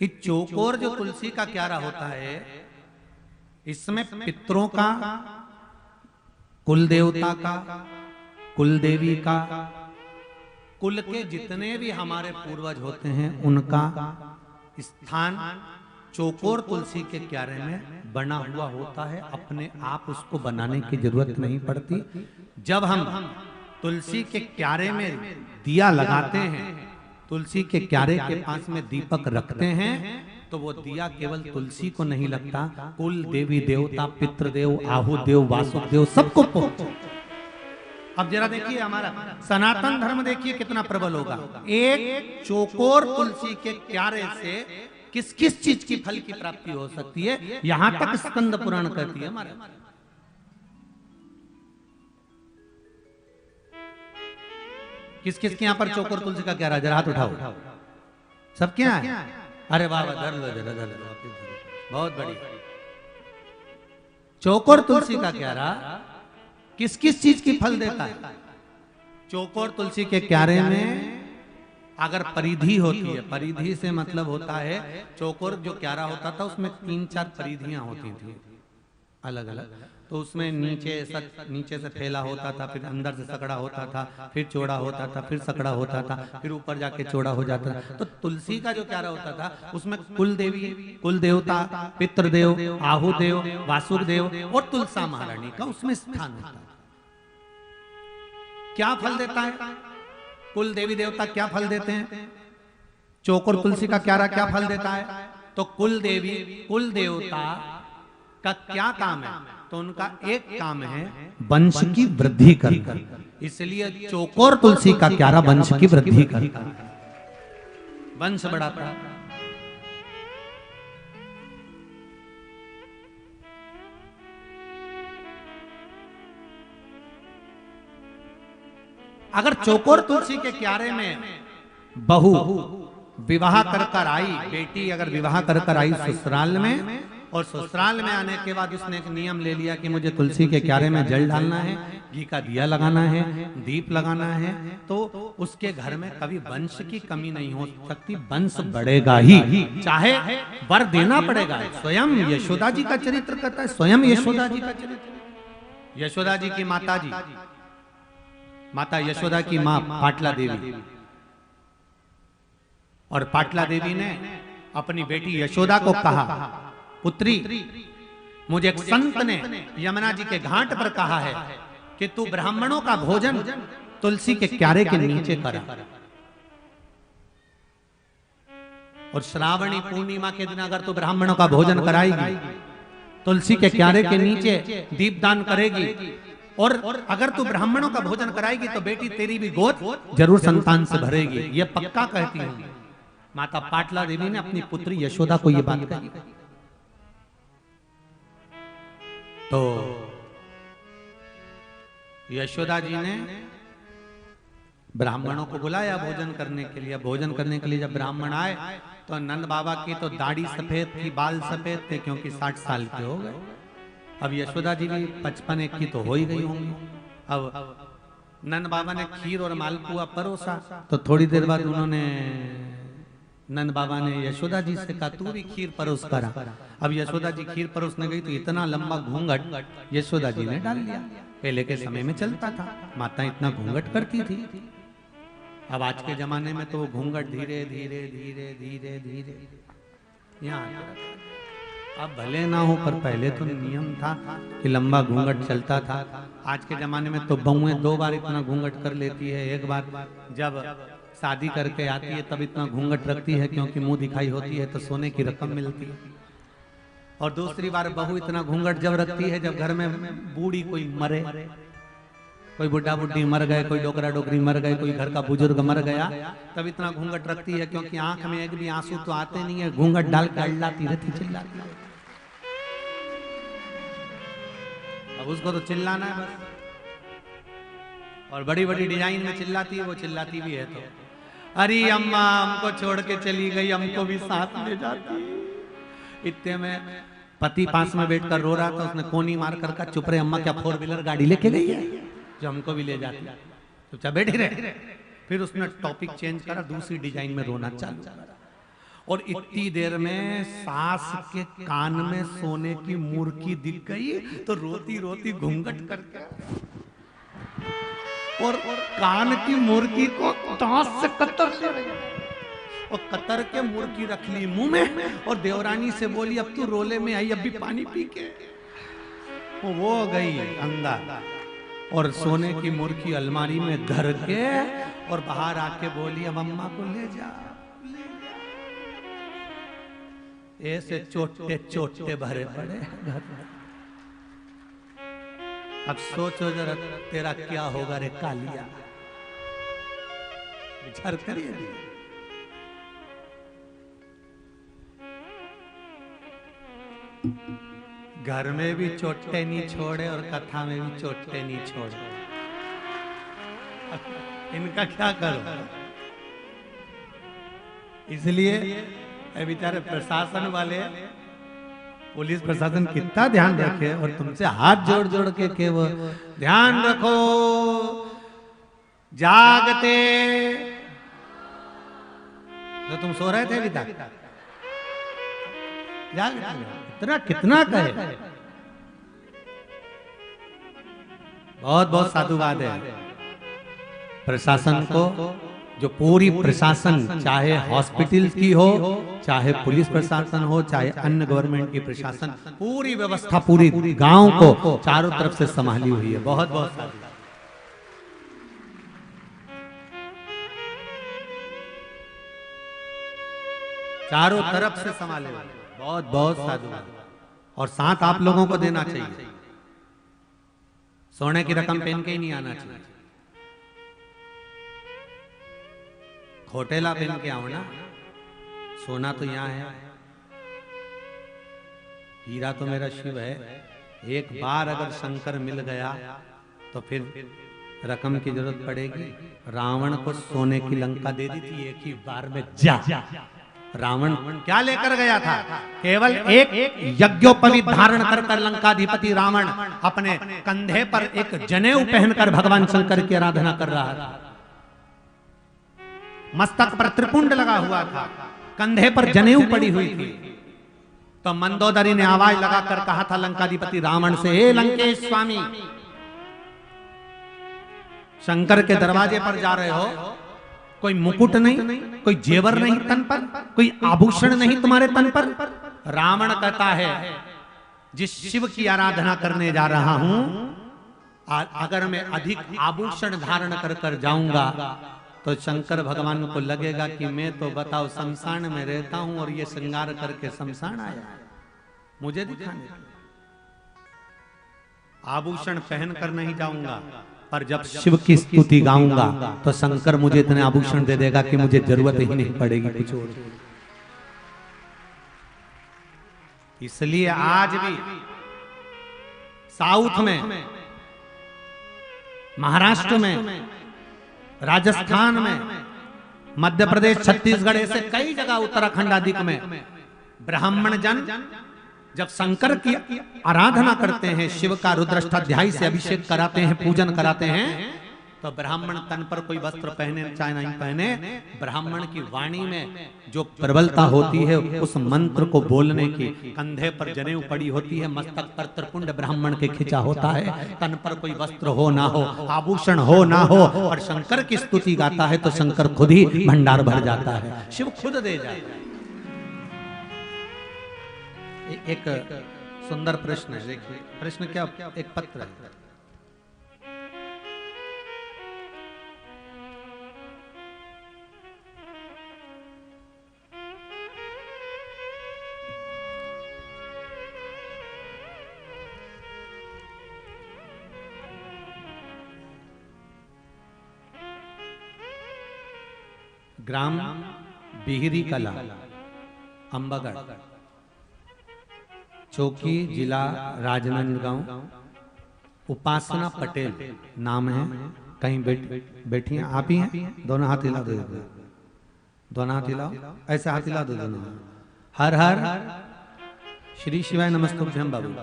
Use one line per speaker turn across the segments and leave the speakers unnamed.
कि चौकोर जो तुलसी का क्यारा होता है, इसमें पितरों का, कुल देवता का, कुल देवी का, कुल के जितने भी हमारे पूर्वज होते हैं उनका स्थान चौकोर तुलसी के क्यारे में बना हुआ होता है। अपने आप उसको बनाने की जरूरत नहीं पड़ती। जब हम तुलसी के क्यारे में दिया लगाते हैं, तुलसी के क्यारे के पास में दीपक रखते हैं, तो वो दिया केवल तुलसी को नहीं लगता, कुल देवी देवता, पितृदेव, आहुदेव, वासुदेव सबको। अब जरा देखिए हमारा सनातन धर्म देखिए कितना प्रबल होगा। एक चौकोर तुलसी के क्यारे से किस किस चीज की फल की प्राप्ति हो सकती है, यहां तक स्कंद पुराण कहती है हमारे। किस किस के यहां पर चौकोर तुलसी का क्यारा, जरा हाथ उठाओ। सब क्या है? अरे वाह वाह, धर लो जरा, धर लो, बहुत बढ़िया। चौकोर तुलसी का क्यारा किस किस चीज की फल देता है? चौकोर तुलसी के क्यारे में अगर परिधि होती है, परिधि से मतलब होता है, चौकोर जो क्यारा होता था उसमें 3-4 परिधियां होती थी अलग अलग, तो उसमें नीचे से फैला होता था, फिर अंदर से सकड़ा होता था, फिर चौड़ा होता था, फिर सकड़ा होता था, फिर ऊपर जाके चौड़ा हो जाता था। तो तुलसी का जो क्यारा होता था उसमें कुल देवी, कुल देवता, पितृदेव, आहुदेव, वासुदेव और तुलसा महारानी का उसमें स्थान होता है। क्या फल देता है कुल देवी देवता? क्या फल देते हैं? चौकोर तुलसी का क्यारा क्या फल देता है? तो कुल देवी, कुल देवता का क्या काम है? तो उनका एक काम है वंश की वृद्धि करना। इसलिए चौकोर तुलसी का क्यारा वंश की वृद्धि करता है, वंश बढ़ाता है। अगर चौकोर तुलसी के क्यारे में बहू विवाह कर आई, बेटी अगर विवाह कर आई ससुराल में, और ससुराल में आने के बाद उसने एक नियम ले लिया कि मुझे तुलसी के क्यारे में जल डालना है, घी का दिया लगाना है, दीप लगाना है, तो उसके घर में कभी वंश की कमी नहीं हो सकती, वंश बढ़ेगा ही, चाहे वर देना पड़ेगा। स्वयं यशोदा जी का चरित्र कहता है, स्वयं यशोदा जी का चरित्र, यशोदा जी की माता जी, माता यशोदा की मां पाटला देवी, और पाटला देवी ने अपनी बेटी यशोदा को कहा, पुत्री मुझे एक संत ने यमुना जी के घाट पर कहा है कि तू ब्राह्मणों का भोजन तुलसी के क्यारे के नीचे करा, और श्रावणी पूर्णिमा के दिन अगर तू ब्राह्मणों का भोजन कराएगी, तुलसी के क्यारे के नीचे दीपदान करेगी, और अगर तू ब्राह्मणों का भोजन कराएगी तो बेटी तेरी भी गोद जरूर संतान से भरेगी, ये पक्का कहती हूं। माता पाटला देवी ने अपनी पुत्री यशोदा को यह बात कही। तो यशोदा जी ने ब्राह्मणों को बुलाया भोजन करने के लिए। भोजन करने के लिए जब ब्राह्मण आए तो नंद बाबा की तो दाढ़ी सफेद थी, बाल सफेद थे, क्योंकि 60 साल के हो गए। अब यशोदा जी भी 55 की तो हो ही गई होंगी। अब नंद बाबा ने खीर और मालपुआ परोसा, तो थोड़ी देर बाद उन्होंने नंद बाबा ने यशोदा जी से कहा तू भी खीर परोस करा। अब यशोदा जी खीर परोसने गई तो इतना लंबा घूंघट यशोदा जी ने डाल दिया। पहले के समय में चलता था, माता इतना घूंघट करती थी। अब आज के जमाने में तो वो घूंघट धीरे धीरे धीरे धीरे धीरे यहाँ अब भले ना हो, पर पहले तो नियम था कि लंबा घूंघट चलता था। आज के जमाने में तो बहुएं 2 बार इतना घूंघट कर लेती है। एक बार जब शादी करके आती है तब इतना घूंघट रखती है क्योंकि मुंह दिखाई होती है तो सोने की रकम मिलती है, और दूसरी बार बहू इतना घूंघट जब रखती है जब घर में बूढ़ी कोई मरे, कोई बुढ़ा बुढ़ी मर गए, कोई डोकरा डोकरी मर गए, कोई घर का बुजुर्ग मर गया, तब इतना घूंघट रखती है क्योंकि आंख में एक भी आंसू तो आते नहीं है, घूंघट डाल के अल्लाती रहती, चिल्लाती है। अब उसको तो चिल्लाना है बस, और बड़ी बड़ी डिजाइन में चिल्लाती है, वो चिल्लाती भी है तो अरे अम्मा हमको छोड़ के चली गई, हमको भी साथ ले जाती। इतने में पति पास में बैठकर रो रहा था, उसने कोनी मार कर कहा चुप रहे अम्मा, क्या 4 व्हीलर गाड़ी लेके गई है जो हमको भी ले जाती, चुपचाप बैठी रहे। फिर उसने टॉपिक चेंज करा, दूसरी डिजाइन में रोना चालू करा। और इतनी देर में सास के कान में सोने की मूर्खी दिख गई तो रोती रोती घूंघट करके और कान की मूर्खी को दांत से कतर ले रही और कतर के मूर्खी रख ली मुंह में और देवरानी से बोली अब तू रोले में आई, अब भी पानी पी के। वो गई अंदर और सोने की मूर्खी अलमारी में धर के और बाहर आके बोली अब अम्मा को ले जा। ऐसे चोटे चोटे भरे पड़े घर। अब सोचो जरा तेरा क्या होगा रे कालिया, विचार करिए। घर में भी चोटे नहीं छोड़े और कथा में भी चोटे नहीं छोड़े, इनका क्या करो। इसलिए बेचारे प्रशासन वाले, पुलिस प्रशासन कितना ध्यान रखे और तुमसे हाथ जोड़ जोड़ के वो ध्यान रखो, जागते तो तुम सो रहे थे अभी तक, इतना कितना कहे। बहुत बहुत साधुवाद है प्रशासन को, जो पूरी प्रशासन, चाहे हॉस्पिटल की हो, चाहे पुलिस प्रशासन हो, चाहे अन्य गवर्नमेंट की प्रशासन, पूरी व्यवस्था पूरी गांव को चारों तरफ से संभाली हुई है। बहुत बहुत साधुवाद। चारों तरफ से संभाले हुए, बहुत बहुत साधुवाद। और साथ आप लोगों को देना चाहिए, सोने की रकम पहन के ही नहीं आना चाहिए, खोटेला पहन के आओ ना, सोना तो यहाँ है, हीरा तो मेरा शिव है। एक बार अगर शंकर मिल गया तो फिर रकम की जरूरत पड़ेगी। रावण को सोने की लंका दे दी थी एक ही बार में, जा। रावण क्या लेकर गया था? केवल एक यज्ञोपवीत धारण कर लंकाधिपति रावण अपने कंधे पर एक जनेऊ पहनकर भगवान शंकर की आराधना कर रहा था। मस्तक पर त्रिपुंड लगा हुआ था, कंधे पर जनेऊ पड़ी हुई थी। तो मंदोदरी ने आवाज लगाकर कहा था लंकाधिपति रावण से, हे लंकेश स्वामी, शंकर के दरवाजे पर जा रहे हो, कोई मुकुट नहीं, कोई जेवर नहीं तन पर, कोई आभूषण नहीं तुम्हारे तन पर। रावण कहता है, जिस शिव की आराधना करने जा रहा हूं, अगर मैं अधिक आभूषण धारण कर कर जाऊंगा तो शंकर भगवान को लगेगा कि मैं तो बताओ शमशान में रहता हूं और ये श्रृंगार करके शमशान आया, मुझे दिखाने। आभूषण पहन कर नहीं जाऊंगा, पर जब शिव की स्तुति गाऊंगा तो शंकर मुझे इतने आभूषण दे देगा कि मुझे जरूरत ही नहीं पड़ेगी कुछ और। इसलिए आज भी साउथ में, महाराष्ट्र में, राजस्थान में, मध्य प्रदेश, छत्तीसगढ़, ऐसे कई जगह, उत्तराखंड आदि में ब्राह्मण जन जब शंकर की आराधना करते हैं, शिव का रुद्राष्टाध्यायी से अभिषेक कराते हैं, पूजन कराते हैं, तो ब्राह्मण तन पर कोई वस्त्र पहने चाहे नहीं पहने, ब्राह्मण की वाणी में जो प्रबलता होती है, उस मंत्र को बोलने की, कंधे पर जनेऊ पड़ी होती है, मस्तक पर त्रिपुंड ब्राह्मण के खिंचा होता है, तन पर कोई वस्त्र हो ना हो, आभूषण हो ना हो, और शंकर की स्तुति गाता है तो शंकर खुद ही भंडार भर जाता है, शिव खुद दे जाता है। एक सुंदर प्रश्न है, देखिए प्रश्न क्या, एक पत्र है। ग्राम बिहरी कला, अंबागढ़, चौकी, जिला राजनांदगांव, उपासना पटेल नाम है। कहीं बैठी हैं आप ही हैं? दोनों हाथ हिला दो, दोनों हाथ हिलाओ, ऐसे हाथ हिला दो दोनों। हर हर श्री शिवाय नमस्तुभ्यम। बाबू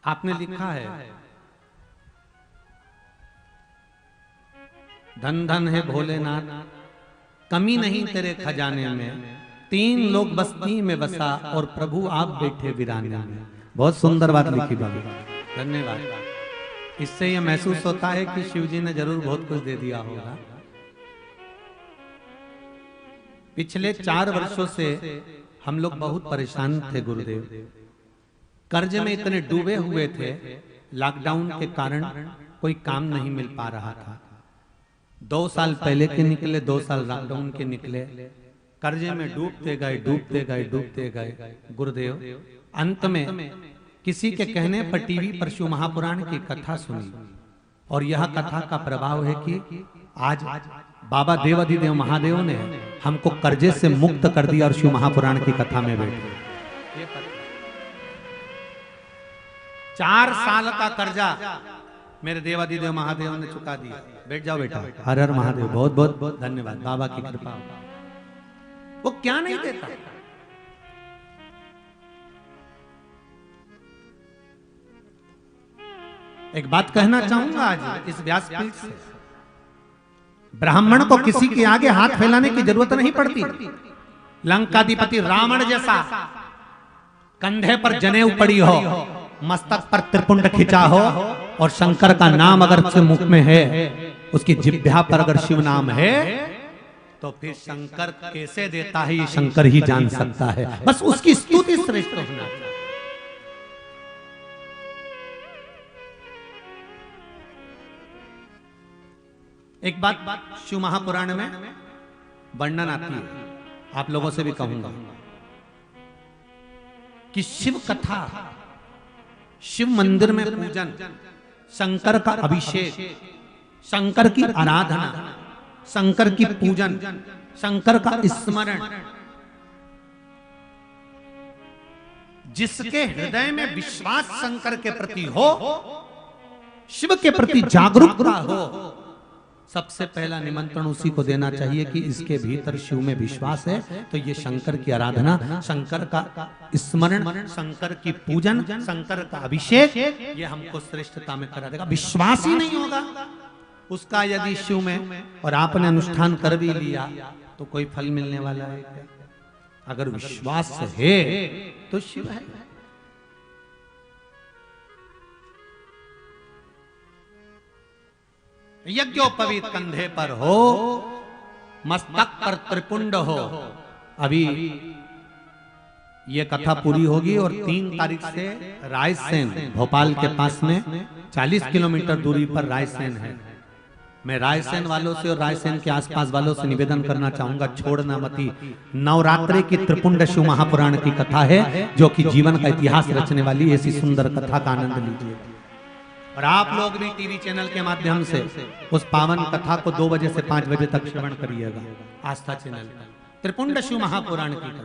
आपने लिखा है, धन धन है भोलेनाथ, कमी नहीं तेरे खजाने में, 3 लोग बस्ती में बसा और प्रभु आप बैठे वीराने में। बहुत सुंदर बात लिखी बाबू, धन्यवाद। इससे यह महसूस होता है कि शिव जी ने जरूर बहुत कुछ दे दिया होगा। पिछले 4 वर्षों से हम लोग बहुत परेशान थे गुरुदेव, कर्ज में इतने डूबे हुए थे, लॉकडाउन के कारण कोई काम नहीं मिल पा रहा था। 2 साल पहले के निकले, 2 साल लॉकडाउन के निकले, कर्जे में डूबते गए डूबते गए डूबते गए गुरुदेव। अंत में किसी के कहने पर टीवी पर शिव महापुराण की कथा सुनी, और यह कथा का प्रभाव है कि आज बाबा देवाधिदेव महादेव ने हमको कर्जे से मुक्त कर दिया और शिव महापुराण की कथा में बैठे। 4 साल का कर्जा मेरे देवाधिदेव महादेव ने चुका दिया। बैठ जाओ बेटा। हर हर महादेव। बहुत बहुत धन्यवाद, बाबा की कृपा। वो क्या नहीं देता। एक बात कहना चाहूंगा आज इस व्यासपीठ से, ब्राह्मण को किसी के आगे हाथ फैलाने की जरूरत नहीं पड़ती। लंकाधिपति रावण जैसा कंधे पर जनेऊ पड़ी हो, मस्तक पर त्रिपुंड खिंचा हो, और शंकर का नाम अगर उसके मुख में है, उसकी जिह्वा पर अगर शिव नाम है, तो फिर शंकर कैसे देता है ये शंकर ही जान सकता है। बस उसकी स्तुति श्रेष्ठ होना चाहिए। एक बात शिव महापुराण में वर्णन आती है, आप लोगों से भी कहूंगा कि शिव कथा, शिव मंदिर में पूजन, शंकर का अभिषेक, शंकर की आराधना, शंकर की पूजन, शंकर का स्मरण, जिसके हृदय में विश्वास शंकर के प्रति हो, शिव के प्रति जागरूकता हो, सबसे पहला निमंत्रण उसी को देना चाहिए कि इसके भीतर शिव में विश्वास है, तो ये शंकर की आराधना, शंकर का स्मरण, शंकर की पूजन, शंकर का अभिषेक, ये हमको श्रेष्ठता में करा देगा। विश्वास ही नहीं होगा उसका यदि शिव में, और आपने अनुष्ठान कर भी लिया तो कोई फल मिलने वाला है क्या? अगर विश्वास है तो शिव है। यज्ञोपवीत कंधे पर हो, मस्तक पर त्रिपुंड हो। अभी ये कथा पूरी होगी और 3 तारीख से रायसेन, भोपाल के पास में 40 किलोमीटर दूरी पर रायसेन है। मैं रायसेन वालों से और रायसेन के आसपास वालों से निवेदन करना चाहूंगा, छोड़ना मती। नवरात्रि की त्रिपुंड शिव महापुराण की कथा है, जो कि जीवन का इतिहास रचने वाली ऐसी सुंदर कथा का आनंद लीजिए। और आप लोग भी टीवी चैनल के माध्यम से उस पावन कथा को 2 बजे से 5 बजे तक श्रवण करिएगा, आस्था चैनल पर। त्रिपुंड शिव महापुराण की कथा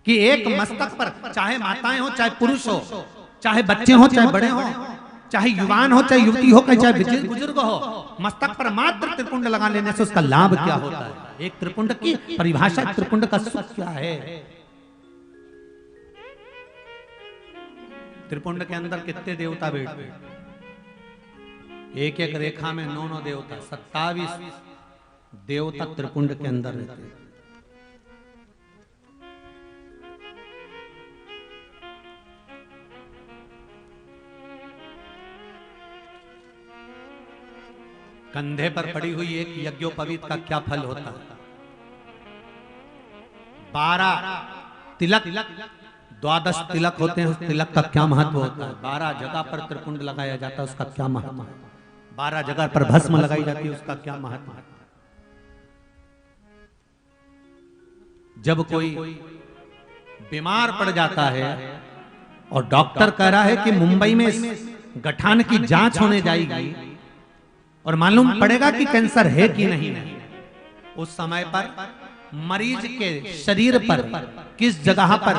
कि एक मस्तक पर, चाहे माताएं हो, चाहे पुरुष हो, चाहे बच्चे हो, चाहे बड़े हो, चाहे युवान हो, चाहे युवती हो, चाहे बुजुर्ग हो, मस्तक पर मात्र त्रिपुंड लगा लेने से उसका लाभ क्या होता है। एक त्रिपुंड की परिभाषा, त्रिपुंड का सुख क्या है। त्रिपुंड के अंदर कितने देवता बैठते हैं? एक एक रेखा में 9 देवता, 27 देवता त्रिपुंड के अंदर रहते हैं। कंधे पर पड़ी हुई एक यज्ञोपवीत का क्या फल होता है? 12 तिलक, 12 तिलक होते हैं, उस तिलक का क्या महत्व होता है? 12 जगह पर त्रिपुंड लगाया जाता है, उसका क्या महत्व है? 12 जगह पर भस्म लगाई जाती है, उसका क्या महत्व है? जब कोई बीमार पड़ जाता है और डॉक्टर कह रहा है कि मुंबई में गठान की जांच होने जाएगी और मालूम पड़ेगा कि कैंसर है कि नहीं, उस समय पर मरीज के शरीर पर किस जगह पर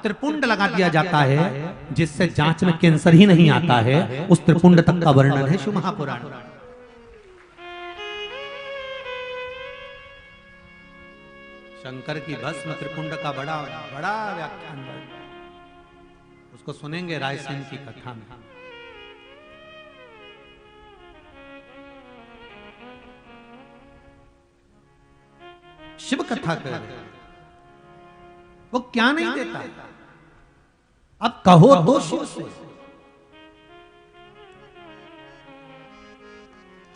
त्रिपुंड लगा दिया जाता है, जिससे जांच में कैंसर ही नहीं आता है, उस त्रिपुंड तक का वर्णन है शिव महापुराण। शंकर की भस्म त्रिपुंड का बड़ा बड़ा व्याख्यान है, उसको सुनेंगे रायसेन की कथा में। शिव कथा कर रहे, वो क्या नहीं देता? अब कहो तो शिव से।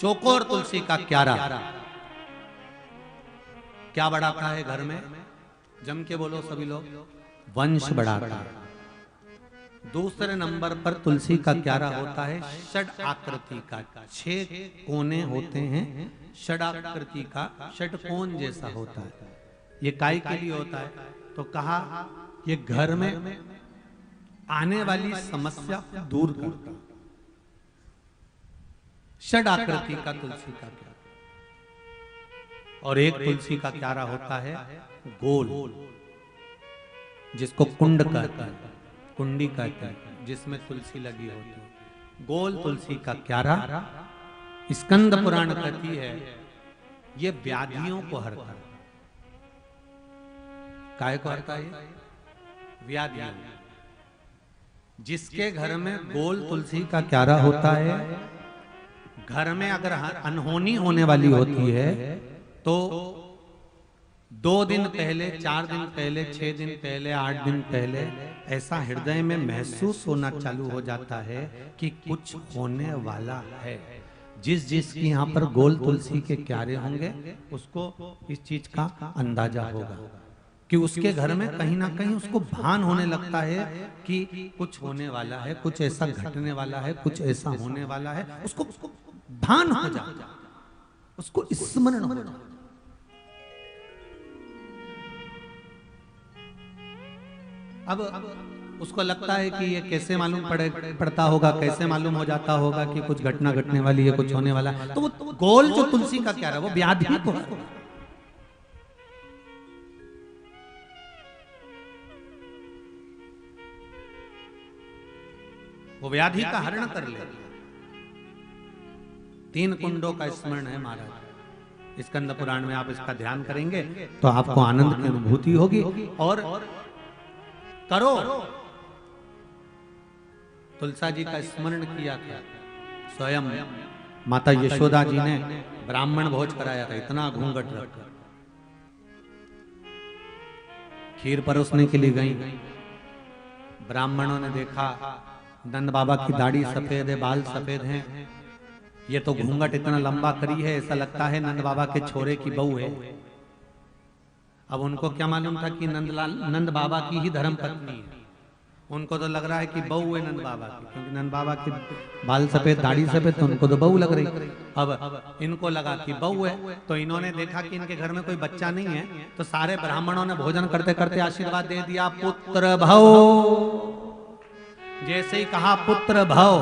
चौकोर तुलसी का क्यारा क्या बढ़ाता है घर में? जम के बोलो सभी लोग, वंश बढ़ाता है। दूसरे नंबर पर तुलसी का क्यारा होता है षड आकृति का, 6 कोने होते हैं, षड आकृति का, षटकोण जैसा होता है। ये काय के लिए होता है? तो कहा ये घर में आने वाली समस्या दूर करता। षड आकृति का तुलसी का क्यारा। और एक तुलसी का क्यारा होता है गोल, जिसको कुंड कहते हैं, कुंडी कहते हैं, जिसमें तुलसी लगी होती है। गोल तुलसी का क्यारा स्कंद पुराण कहती है ये व्याधियों को हरता है। काहे को हरता है? व्याधियों। जिसके घर में गोल तुलसी का क्यारा होता है, घर में अगर अनहोनी होने वाली होती है तो 2 दिन पहले, 4 दिन पहले, 6 दिन पहले, 8 दिन पहले ऐसा हृदय में महसूस होना चालू हो जाता है कि कुछ होने वाला है। जिसकी यहाँ पर गोल तुलसी के क्यारे होंगे उसको इस चीज का अंदाजा होगा कि उसके घर में कहीं ना कहीं उसको भान होने लगता है कि कुछ होने वाला है, कुछ ऐसा घटने वाला है, कुछ ऐसा होने वाला है। उसको भान हो जाता है, उसको स्मरण हो जाता है। अब उसको लगता है कि ये कैसे मालूम पड़ता होगा, कैसे मालूम हो जाता होगा कि कुछ घटना घटने वाली है, कुछ होने वाला है। तो वो गोल जो तुलसी का क्यारा वो व्याधि को, वो व्याधि का हरण कर ले। 3 कुंडों का स्मरण है महाराज। स्कंद पुराण में आप इसका ध्यान करेंगे तो आपको आनंद की अनुभूति होगी। और करो, तुलसा जी का स्मरण किया था। स्वयं माता यशोदा जी ने ब्राह्मण भोज कराया था, इतना घूंघट रखकर। खीर परोसने के लिए गई, ब्राह्मणों ने देखा नंद बाबा की दाढ़ी सफेद है, बाल सफेद हैं, ये तो घूंघट इतना लंबा करी है, ऐसा लगता है नंद बाबा के छोरे की बहू है। अब उनको क्या मालूम था कि नंद बाबा की ही धर्म पत्नी है। उनको तो लग रहा है कि बहू है नंद बाबा की, क्योंकि नंद बाबा की बाल सफेद, दाढ़ी सफेद, तो उनको तो बहू लग रही। अब इनको लगा कि बहू है, तो इन्होंने देखा कि इनके घर में कोई बच्चा नहीं है, तो सारे ब्राह्मणों ने भोजन करते करते आशीर्वाद दे दिया, पुत्र भव। जैसे ही कहा पुत्र भव,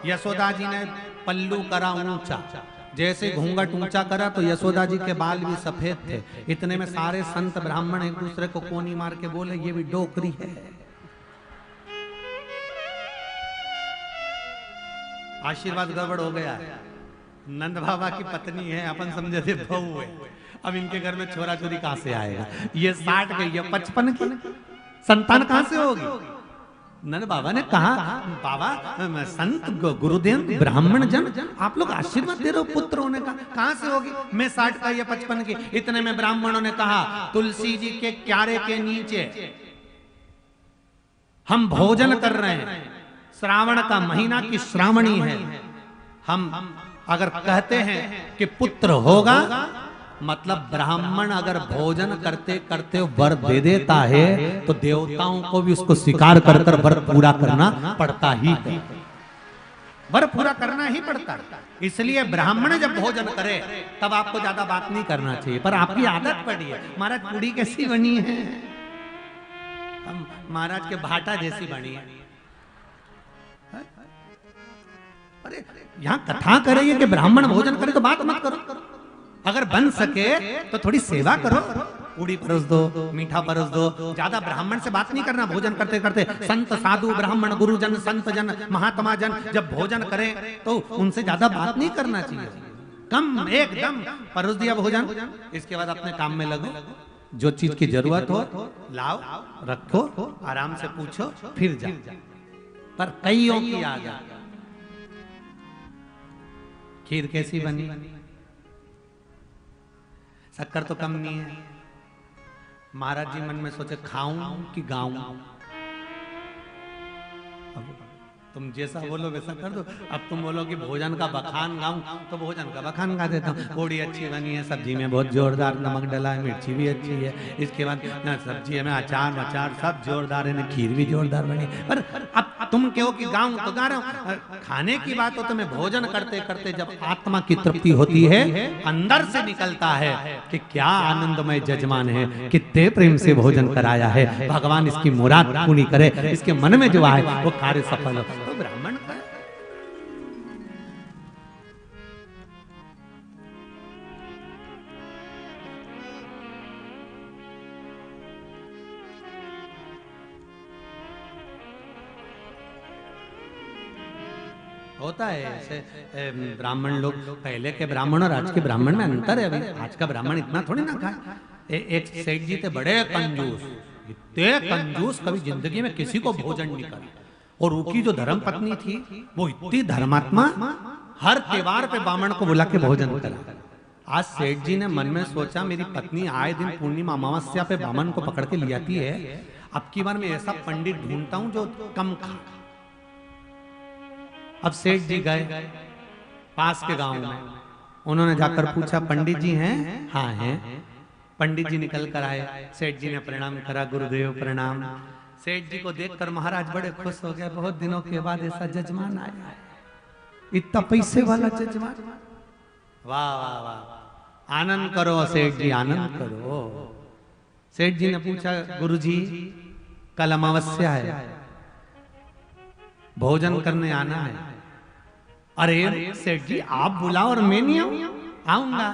यशोदा जी ने पल्लू करा ऊंचा। जैसे घूंघट ऊंचा करा तो यशोदा जी के बाल भी सफेद थे। इतने में सारे संत ब्राह्मण एक दूसरे को कोनी मार के बोले ये भी डोकरी है। आशीर्वाद गड़बड़ हो गया। नंद बाबा की पत्नी है, अपन समझे थे बहू है। अब इनके घर में छोरा छोरी कहां से आएगा? ये 60 गई है, 55 की संतान कहां से होगी? नंद बाबा ने कहा, बाबा संत गुरुदेव ब्राह्मण जन आप लोग आशीर्वाद दे रहे हो पुत्र होने का, कहां से होगी? मैं 60 का या 55 की। इतने में ब्राह्मणों ने कहा, तुलसी जी के क्यारे के नीचे हम भोजन कर रहे हैं, श्रावण का महीना की श्रावणी है, हम अगर कहते हैं कि पुत्र होगा, मतलब ब्राह्मण अगर भोजन करते करते वर दे देता है तो देवताओं को भी उसको स्वीकार कर कर वर पूरा करना पड़ता ही है। वर पूरा करना ही पड़ता है। इसलिए ब्राह्मण जब भोजन करे तब आपको ज्यादा बात नहीं करना चाहिए, पर आपकी आदत पड़ी है। महाराज पूड़ी कैसी बनी है? हम महाराज के भाटा जैसी बनी है। अरे यहाँ कथा कर रही है कि ब्राह्मण भोजन करे तो बात मत करो। अगर बन सके तो थोड़ी सेवा करो, पूड़ी परोस दो, मीठा परोस दो। ज्यादा ब्राह्मण से बात नहीं करना भोजन करते करते। संत साधु ब्राह्मण गुरुजन संत जन महात्मा जन जब भोजन करें तो उनसे ज्यादा बात नहीं करना चाहिए। कम एकदम परोस दिया भोजन, इसके बाद अपने काम में लगो। जो चीज की जरूरत हो लाओ, रखो, आराम से पूछो, फिर जाओ। पर कईयों की आ गया। खीर कैसी बनी? शक्कर तो कम नहीं है, महाराज जी मन में सोचे खाऊं कि गाऊं। अब तुम जैसा बोलो वैसा कर दो। अब तुम बोलो कि भोजन का बखान गाऊं तो भोजन का बखान गा देता हूँ। पूड़ी अच्छी बनी है, सब्जी में बहुत जोरदार नमक डला है, मिर्ची भी अच्छी है, इसके बाद सब्जी में अचार वचार सब जोरदार है, खीर भी जोरदार बनी। पर अब तुम कहो कि गाऊं तो गा रहा हूं। खाने की बात हो तो मैं भोजन करते करते जब आत्मा की तृप्ति होती है, अंदर से निकलता है कि क्या आनंदमय जजमान है, कितने प्रेम से भोजन कराया है, भगवान इसकी मुराद पूरी करे, इसके मन में जो आए वो कार्य सफल हो। तो ब्राह्मण का होता है ऐसे। ब्राह्मण लोग, पहले के ब्राह्मण और आज के ब्राह्मण में अंतर है। अभी आज का ब्राह्मण इतना थोड़ी ना खाए। एक सेठ जी थे बड़े कंजूस, इतने कंजूस कभी जिंदगी में किसी को भोजन नहीं करा। और उनकी जो धर्म पत्नी थी वो इतनी धर्मात्मा, हर त्योहार पे ब्राह्मण को बुला के भोजन करा। आज सेठ जी ने मन में सोचा मेरी पत्नी आए दिन पूर्णिमा अमावस्या पे ब्राह्मण को पकड़ के ले आती है, अब की बार मैं ऐसा पंडित ढूंढता हूं जो कम खा। अब सेठ जी गए पास के गांव में, उन्होंने जाकर पूछा पंडित जी हैं? हाँ हैं। पंडित जी निकल कर आए, सेठ जी ने प्रणाम करा, गुरुदेव प्रणाम। सेठ जी को देखकर महाराज बड़े खुश हो गए, बहुत दिनों के बाद ऐसा जजमान आया है, इतना पैसे वाला जजमान, वाह वाह वाह, आनंद करो सेठ जी आनंद करो। सेठ जी ने पूछा गुरुजी कल अमावस्या है, भोजन करने आना है। अरे सेठ जी आप बुलाओ और मैं नहीं आऊंगा।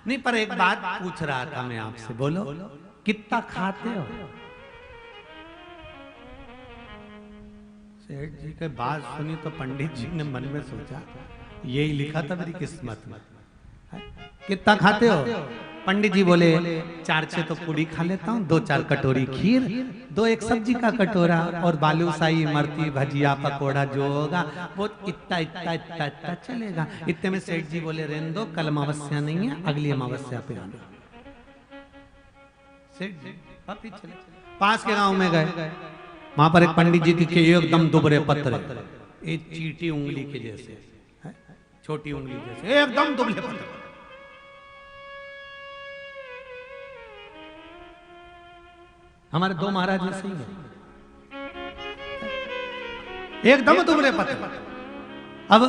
नहीं पर एक बात पूछ रहा था मैं आपसे, बोलो कितना खाते हो? सेठ जी के बात सुनी तो पंडित जी ने मन में सोचा यही लिखा था मेरी किस्मत में, कितना खाते हो? पंडित जी बोले 4-6 तो पूड़ी खा लेता हूँ, 2-4 कटोरी खीर, 2 एक सब्जी का कटोरा और बालूशाही इमरती भजिया पकोड़ा जो होगा वो इतना इतना इतना इतना चलेगा। इतने में सेठ जी बोले रहने दो, कल अमावस्या नहीं है, अगली अमावस्या पे आना। सेठ जी वापिस चले, पास के गांव में गए, वहां पर एक पंडित जी दिखे एकदम दुबरे पत्थर, एक चीटी उंगली के जैसे, छोटी उंगली जैसे, एकदम दुबले पत्थर। हमारे 2 महाराज ऐसे ही है, एकदम दुबले पत्थर। अब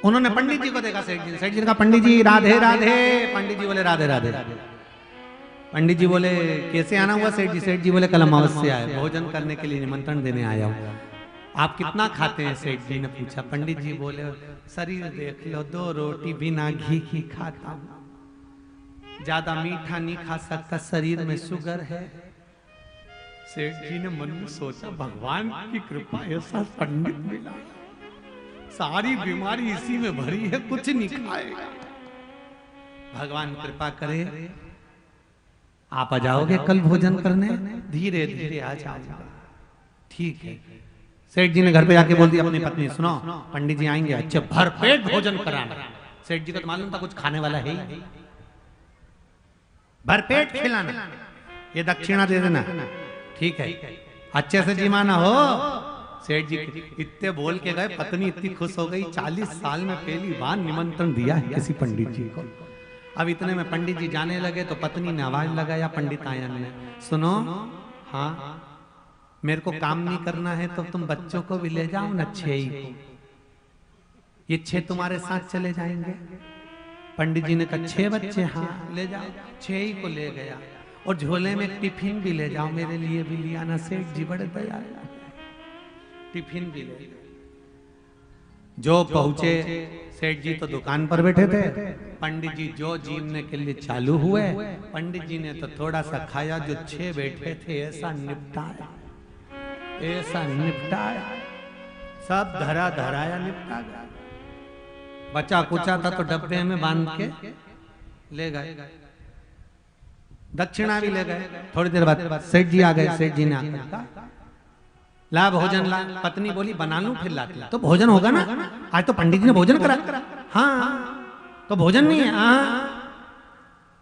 उन्होंने पंडित जी को देखा, सेठ जी ने कहा पंडित जी राधे राधे। पंडित जी बोले राधे राधे। पंडित जी बोले कैसे आना हुआ? सेठ जी बोले कल अमावस्या है, भोजन करने के लिए निमंत्रण देने आया हूं। आप कितना खाते हैं? सेठ जी ने पूछा। पंडित जी बोले शरीर देख लो, 2 रोटी बिना घी की खाता हूं, ज्यादा मीठा नहीं खा सकता, शरीर में शुगर है। सेठ जी ने मन में सोचा भगवान की कृपा ऐसा पंडित मिला, सारी बीमारी इसी में भरी है, कुछ नहीं खाएगा। भगवान कृपा करे आप आ जाओगे कल भोजन करने? धीरे धीरे आ जाऊंगा। ठीक है। सेठ जी ने घर पे जाके बोल दिया अपनी पत्नी, सुनो पंडित जी आएंगे, अच्छे भरपेट भोजन कराना। सेठ जी को तो मालूम था कुछ खाने वाला है ही, भरपेट खिलाना, ये दक्षिणा दे देना, ठीक है, अच्छे से जिमाना हो। सेठ जी इतने बोल के गए, पत्नी इतनी खुश हो गई, 40 साल में पहली बार निमंत्रण दिया है किसी पंडित जी को। अब इतने में पंडित जी जाने लगे तो पत्नी ने आवाज लगाया पंडित आयन ने, सुनो हाँ मेरे को काम नहीं करना है तो तुम बच्चों को भी ले जाओ ना, 6 ही, ये 6 तुम्हारे साथ चले जाएंगे। पंडित जी ने कहा 6 बच्चे? हाँ ले जाओ। 6 ही को ले गया और झोले में टिफिन भी ले जाओ, मेरे लिए भी लिया ना। सेठ जी बड़े दयालु, टिफिन भी ले गए। जो पहुंचे, सेठ जी तो दुकान पर बैठे थे, पंडित जी जो जीवने के लिए चालू हुए, पंडित जी ने तो थोड़ा सा खाया, जो 6 बैठे थे ऐसा निपटाया, ऐसा निपटाया, सब धरा धराया निपटा गया। बचा कुचा था तो डब्बे में बांध के ले गए, दक्षिणा भी ले गए। थोड़ी देर बाद सेठ जी आ गए। सेठ जी ने आकर कहा ला भोजन ला। पत्नी बोली बना लूं फिर ला, तो भोजन होगा ना, आज तो पंडित जी ने भोजन करा। हाँ तो भोजन नहीं है? हाँ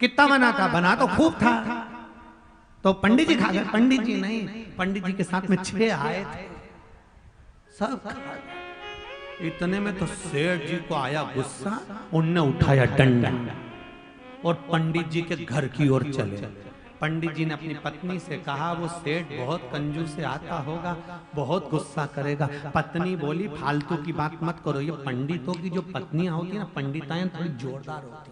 कितना बना था? बना तो खूब था। तो पंडित जी खा गए? पंडित जी नहीं, पंडित जी के साथ में 6 आए थे, सब खा गए। इतने में तो सेठ जी को आया गुस्सा, उनने उठाया डंडा और पंडित जी के घर की ओर चले। पंडित जी ने अपनी पत्नी से कहा, वो सेठ बहुत कंजूस से आता होगा, बहुत गुस्सा करेगा। पत्नी बोली, फालतू की बात मत करो, ये पंडितों की जो पत्नियां होती है ना, पंडिताएं थोड़ी जोरदार होती।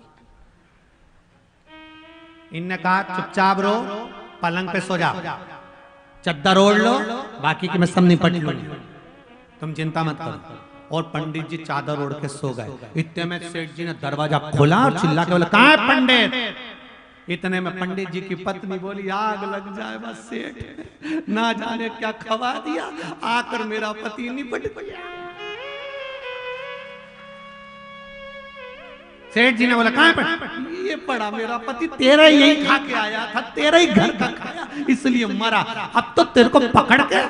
इनने कहा, चुपचाप रो, पलंग पे सो जाओ, चद्दर ओढ़ लो, बाकी की मैं सब निपट लूंगी, तुम चिंता मत करो। और पंडित जी चादर ओढ़ के सो गए। इतने में सेठ जी ने दरवाजा खोला और चिल्ला के बोला, कहाँ है पंडित? इतने में पंडित जी की पत्नी बोली, आग लग जाए बस सेठ, ना जाने क्या खवा दिया, आकर मेरा पति निपट गया। सेठ जी ने बोला, कहाँ है? ये पड़ा मेरा पति, तेरा ही यही खा के आया था, तेरा ही घर का खाया, इसलिए मरा। अब तो तेरे को पकड़ के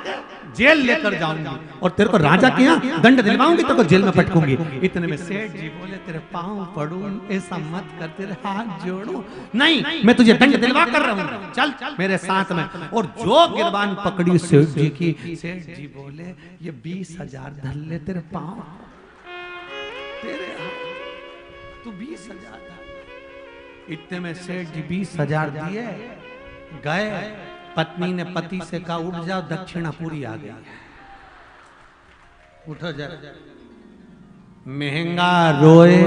जेल लेकर जाऊंगी और तेरे को राजा के यहाँ दंड दिलवाऊंगी, तेरे को जेल में पटकूंगी। इतने में सेठ जी बोले, तेरे पांव पड़ूं, ऐसा मत कर, तेरे हाथ जोड़ो। नहीं, मैं तुझे दंड दिलवा कर रहा हूँ, चल मेरे साथ में। और जो गिरबान पकड़ी सेठ जी की, सेठ जी बोले, ये 20,000 धर ले तेरे पांव, तेरे तू 20,000। इतने में सेठ जी 20,000 दिए, गए। पत्नी ने पति से कहा, उठ जाओ, दक्षिणा पूरी आ गई, उठो जा। महंगा रोए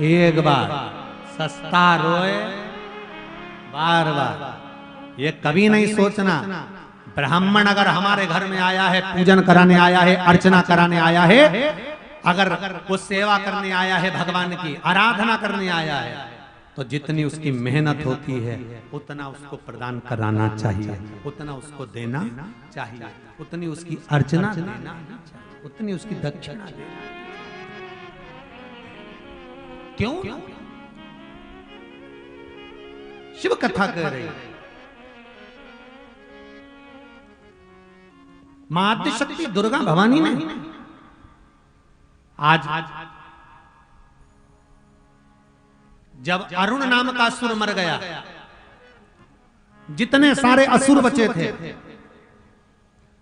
एक बार, सस्ता रोए बार बार। ये कभी नहीं सोचना, ब्राह्मण अगर हमारे घर में आया है, पूजन कराने आया है, अर्चना कराने आया है, अगर वो सेवा करने आया है, भगवान की आराधना करने आया है, तो जितनी उसकी मेहनत होती है उतना उसको प्रदान कराना चाहिए, उतना उसको देना चाहिए, उतनी उसकी अर्चना देना चाहिए, उतनी उसकी दक्षिणा देना। क्यों? शिव कथा कह रही, मां आदिशक्ति दुर्गा भवानी ने आज जब अरुण नाम का असुर मर गया, जितने सारे असुर बचे थे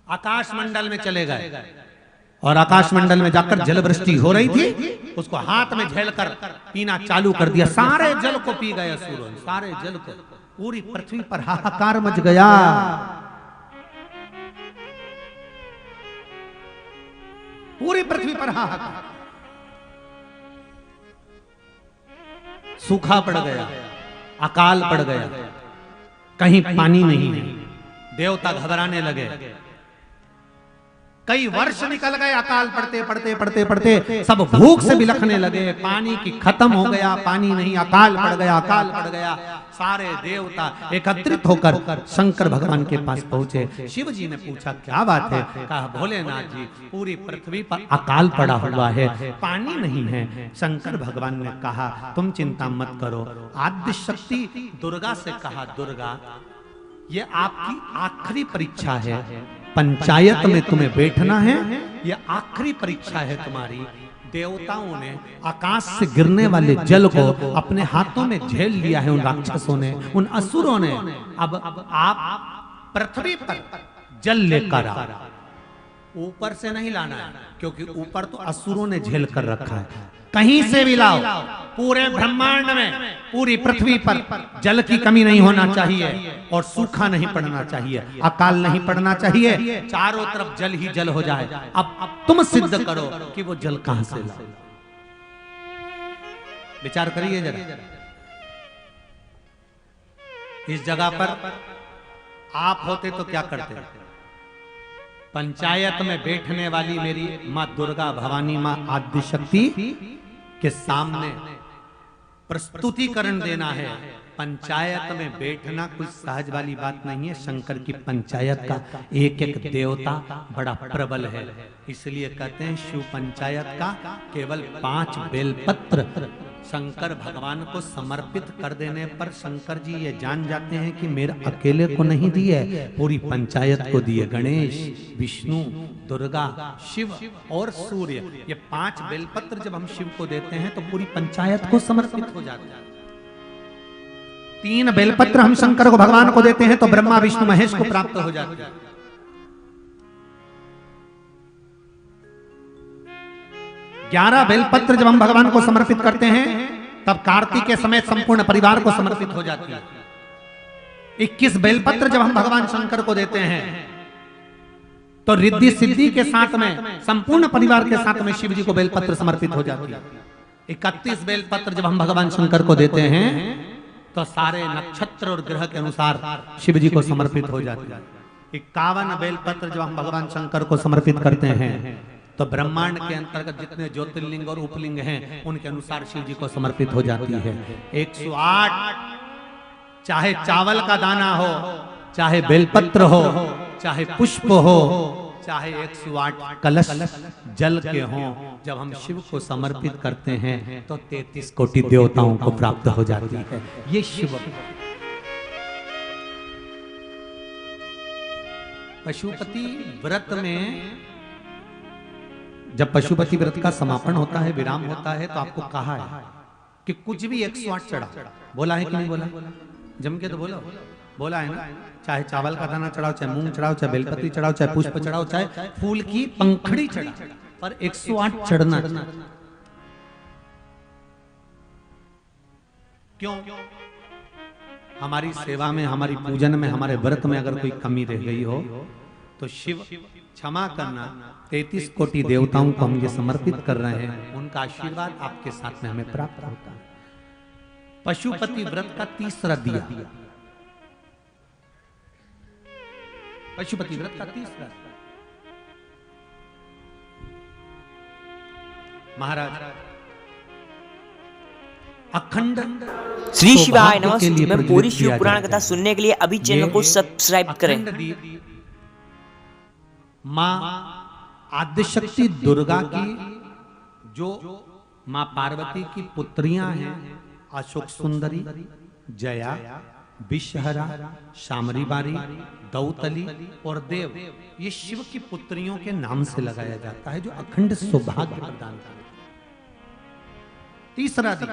आकाश मंडल में चले गए और आकाश मंडल में जाकर जल वृष्टि हो रही थी, उसको हाथ में झेलकर पीना चालू कर दिया। सारे जल को पी गए असुरों, सारे जल को। पूरी पृथ्वी पर हाहाकार मच गया। पूरी पृथ्वी पर हाहाकार, सूखा पड़ गया, अकाल पड़ गया, कहीं पानी नहीं है। देवता घबराने लगे। कई वर्ष निकल गए, अकाल पड़ते पड़ते पड़ते पड़ते सब भूख से बिलखने लगे। पानी की खत्म हो गया, पानी नहीं, अकाल पड़ गया, अकाल पड़ गया। सारे देवता एकत्रित होकर शंकर भगवान के पास पहुंचे। शिव जी ने पूछा, क्या बात है? कहा, भोलेनाथ जी, पूरी पृथ्वी पर अकाल पड़ा हुआ है, पानी नहीं है। शंकर भगवान ने कहा, तुम चिंता मत करो। आद्य शक्ति दुर्गा से कहा, दुर्गा, ये आपकी आखिरी परीक्षा है, पंचायत में तुम्हें बैठना है, ये आखिरी परीक्षा है तुम्हारी। देवताओं ने आकाश से गिरने वाले जल को अपने हाथों में झेल लिया है, उन राक्षसों ने, उन असुरों ने। अब आप पृथ्वी पर जल लेकर आओ। ऊपर से नहीं लाना है, क्योंकि ऊपर तो असुरों ने झेल कर रखा है। कहीं से भी लाओ, पूरे ब्रह्मांड में, पूरी पृथ्वी पर जल की कमी नहीं होना चाहिए और सूखा नहीं पड़ना चाहिए, अकाल नहीं पड़ना चाहिए, चारों तरफ जल ही जल हो जाए। अब तुम सिद्ध करो कि वो जल कहां से लाओ। विचार करिए जरा, इस जगह पर आप होते तो क्या करते? पंचायत में बैठने वाली मेरी मां दुर्गा भवानी, मां आद्य शक्ति के सामने प्रस्तुतिकरण देना है। पंचायत में बैठना कुछ सहज वाली बात नहीं है। शंकर की पंचायत का एक एक देवता बड़ा प्रबल है, इसलिए कहते हैं शिव पंचायत का केवल 5 बेलपत्र शंकर भगवान को समर्पित कर देने पर शंकर जी ये जान जाते हैं कि मेरे अकेले को नहीं दिए, पूरी पंचायत को दिए। गणेश, विष्णु, दुर्गा, शिव और सूर्य, ये 5 बेलपत्र जब हम शिव को देते हैं तो पूरी पंचायत को समर्पित हो जाता है। 3 बेलपत्र हम शंकर को भगवान को देते हैं तो ब्रह्मा विष्णु महेश को प्राप्त हो जाती है। 11 बेलपत्र जब हम भगवान को समर्पित करते हैं तब कार्तिक के समय संपूर्ण परिवार को समर्पित हो जाती है। 21 बेलपत्र जब हम भगवान शंकर को देते हैं तो रिद्धि सिद्धि के साथ में संपूर्ण परिवार के साथ में शिव जी को बेलपत्र समर्पित हो जाती है। 31 बेलपत्र जब हम भगवान शंकर को देते हैं तो सारे नक्षत्र और ग्रह के अनुसार शिव जी को समर्पित हो जाती है। 51 बेलपत्र जब हम भगवान शंकर को समर्पित करते हैं तो ब्रह्मांड के अंतर्गत जितने ज्योतिर्लिंग और उपलिंग हैं उनके अनुसार शिव जी को समर्पित हो जाती है। 108 चाहे चावल का दाना हो, चाहे बेलपत्र हो, चाहे पुष्प हो, चाहे 108 कलश जल के हों, जब हम शिव को समर्पित करते हैं तो 33 कोटि देवताओं को प्राप्त हो जाती है। ये शिव पशुपति व्रत में जब पशुपति व्रत का समापन होता है, विराम होता है, तो आपको कहा है कि कुछ भी 108 चढ़ा। बोला है कि नहीं बोला? जम के तो बोलो, बोला है ना। चाहे चावल का दाना चढ़ाओ, चाहे मूंग चढ़ाओ, चाहे बेलपत्री चढ़ाओ, चाहे पुष्प चढ़ाओ, चाहे फूल की पंखड़ी चढ़ाओ, पर 108 चढ़ना। क्यों? हमारी सेवा में, हमारी पूजन में, हमारे व्रत में अगर कोई कमी रह गई हो तो शिव क्षमा करना। 33 कोटि देवताओं को हम ये समर्पित कर रहे हैं, उनका आशीर्वाद आपके साथ में हमें प्राप्त होता है। पशुपति व्रत का तीसरा दिया, पशुपति व्रत का तीसरा। महाराज अखंड
श्री शिवाय नमः। पूरी शिव पुराण कथा सुनने के लिए अभी चैनल को सब्सक्राइब करें।
माँ आदिशक्ति दुर्गा की जो माँ पार्वती की पुत्रियां हैं, अशोक सुंदरी, जया, विषहरा, शामरीबारी, दौतली और देव, ये शिव की पुत्रियों के नाम से लगाया जाता है जो अखंड सौभाग्य प्रदान करते हैं। तीसरा दिन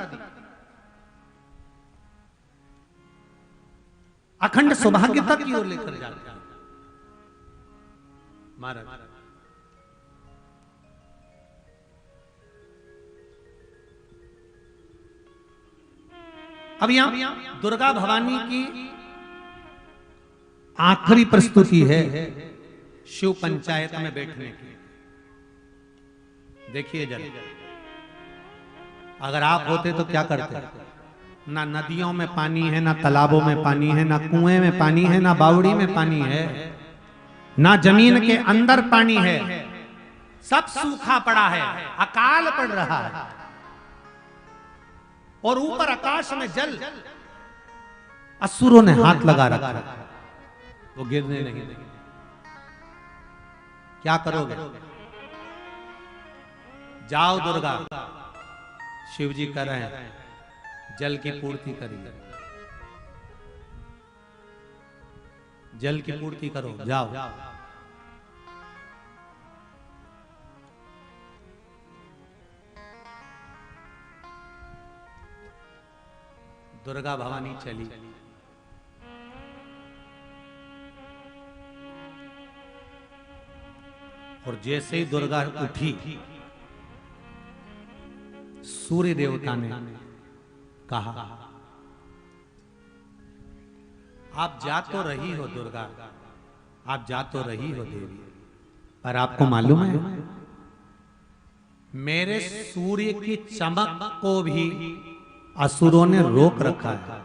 अखंड सौभाग्यता की ओर लेकर जाता है। महाराज अब यहां दुर्गा भवानी की आखिरी प्रस्तुति है शिव पंचायत में बैठने की। देखिए जरा, अगर आप होते तो क्या करते? ना नदियों में पानी है, ना तालाबों में पानी है, ना कुएं में पानी है, ना बावड़ी में पानी है, ना जमीन के अंदर पानी है, सब सूखा पड़ा है, अकाल पड़ रहा है और ऊपर आकाश में जल। असुरों ने हाथ लगा रखा है, वो गिरने नहीं देंगे। क्या करोगे? जाओ दुर्गा, शिव जी कर रहे हैं, जल की पूर्ति करिए, जल की पूर्ति करो, जाओ। दुर्गा भवानी चली, और जैसे ही दुर्गा उठी, सूर्य देवता ने कहा, आप जा तो रही हो दुर्गा, आप जा तो रही हो देवी, पर आपको मालूम है मेरे सूर्य की चमक को भी असुरों ने रोक रखा है।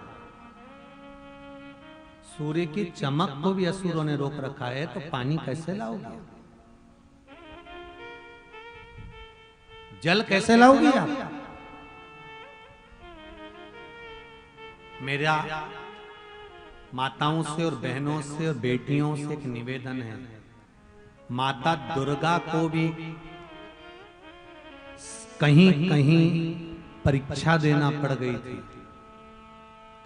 सूर्य की चमक को भी असुरों ने रोक रखा है, तो पानी कैसे लाओगे? जल कैसे लाओगी आप? मेरा माताओं से और बहनों से और बेटियों से एक निवेदन है, माता दुर्गा को भी कहीं कहीं परीक्षा देना पड़ गई थी।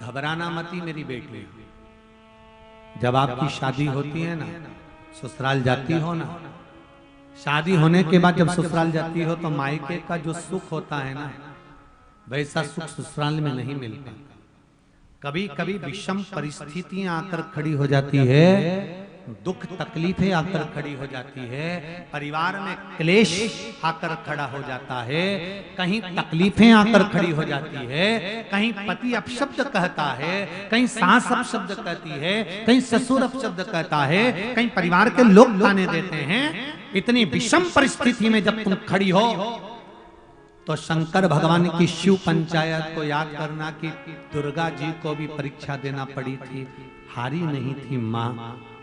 घबराना मती मेरी बेटी, जब आपकी शादी होती है ना, ससुराल जाती हो ना, शादी होने के बाद जब ससुराल जाती हो तो मायके का जो सुख होता है ना, वैसा सुख ससुराल में नहीं मिलता। कभी कभी विषम परिस्थितियां आकर खड़ी हो जाती है, दुख तकलीफें आकर खड़ी हो जाती है, परिवार में क्लेश आकर खड़ा हो जाता है, कहीं तकलीफें आकर खड़ी हो जाती है, कहीं पति अपशब्द कहता है, कहीं सास अपशब्द कहती है, कहीं ससुर अपशब्द कहता है, कहीं परिवार के लोग ताने देते हैं। इतनी विषम परिस्थिति में जब तुम खड़ी हो तो शंकर भगवान की शिव पंचायत को याद करना कि दुर्गा जी को भी परीक्षा देना पड़ी थी, हारी नहीं थी माँ।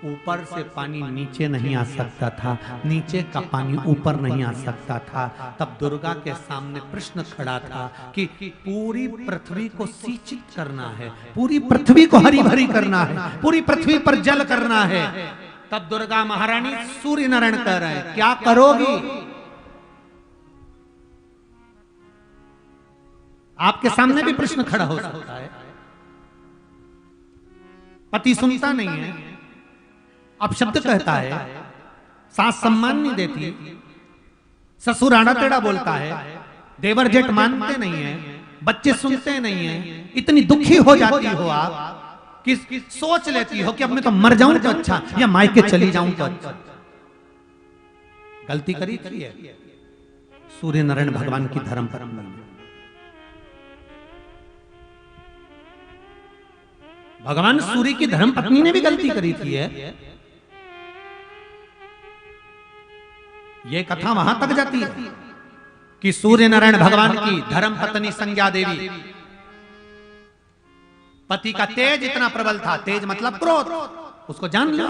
ऊपर से पानी नीचे नहीं आ सकता था, नीचे का पानी ऊपर नहीं आ सकता था। तब दुर्गा के सामने प्रश्न खड़ा था कि पूरी पृथ्वी को सिंचित करना है, पूरी पृथ्वी को हरी भरी करना है, पूरी पृथ्वी पर जल करना है। तब दुर्गा महारानी सूर्य नारायण कह रहे हैं, क्या करोगी? आपके सामने भी प्रश्न खड़ा हो सकता है। पति सुनता नहीं है, अपशब्द कहता है, सास सम्मान नहीं देती, ससुर आड़ा टेढ़ा बोलता है, देवर जेठ मानते नहीं है, बच्चे सुनते नहीं है। इतनी दुखी हो जाती हो आप कि सोच लेती हो कि अब मैं तो मर जाऊं तो अच्छा, या मायके चली जाऊं तो अच्छा। गलती करी थी है सूर्य नारायण भगवान की धर्म पत्नी। भगवान सूर्य की धर्म पत्नी ने भी गलती करी थी है। यह कथा वहां तक जाती है कि सूर्य नारायण भगवान की धर्म पत्नी संज्ञा देवी, पति का तेज इतना प्रबल था, तेज मतलब क्रोध, उसको जान लो।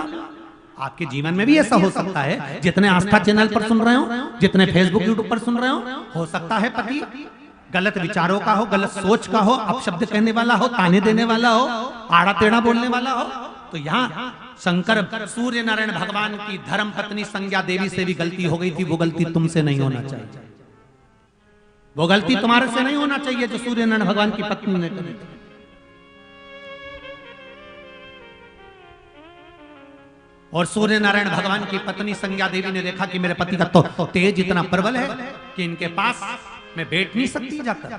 आपके जीवन में भी ऐसा हो सकता है, जितने आस्था चैनल पर सुन रहे हो, जितने फेसबुक यूट्यूब पर सुन रहे हो सकता है पति गलत विचारों का हो, गलत सोच का हो, अपशब्द कहने वाला हो, ताने देने वाला हो, आड़ा टेढ़ा बोलने वाला हो। तो यहाँ शंकर सूर्य नारायण भगवान की धर्म पत्नी संज्ञा देवी से भी गलती हो गई थी। वो गलती तुमसे नहीं होना चाहिए, वो गलती तुम्हारे से नहीं होना चाहिए जो सूर्य नारायण भगवान की पत्नी ने करी थी। और सूर्य नारायण भगवान की पत्नी संज्ञा देवी ने देखा कि मेरे पति का तो तेज इतना प्रबल है कि इनके पास मैं बैठ नहीं सकती जाकर।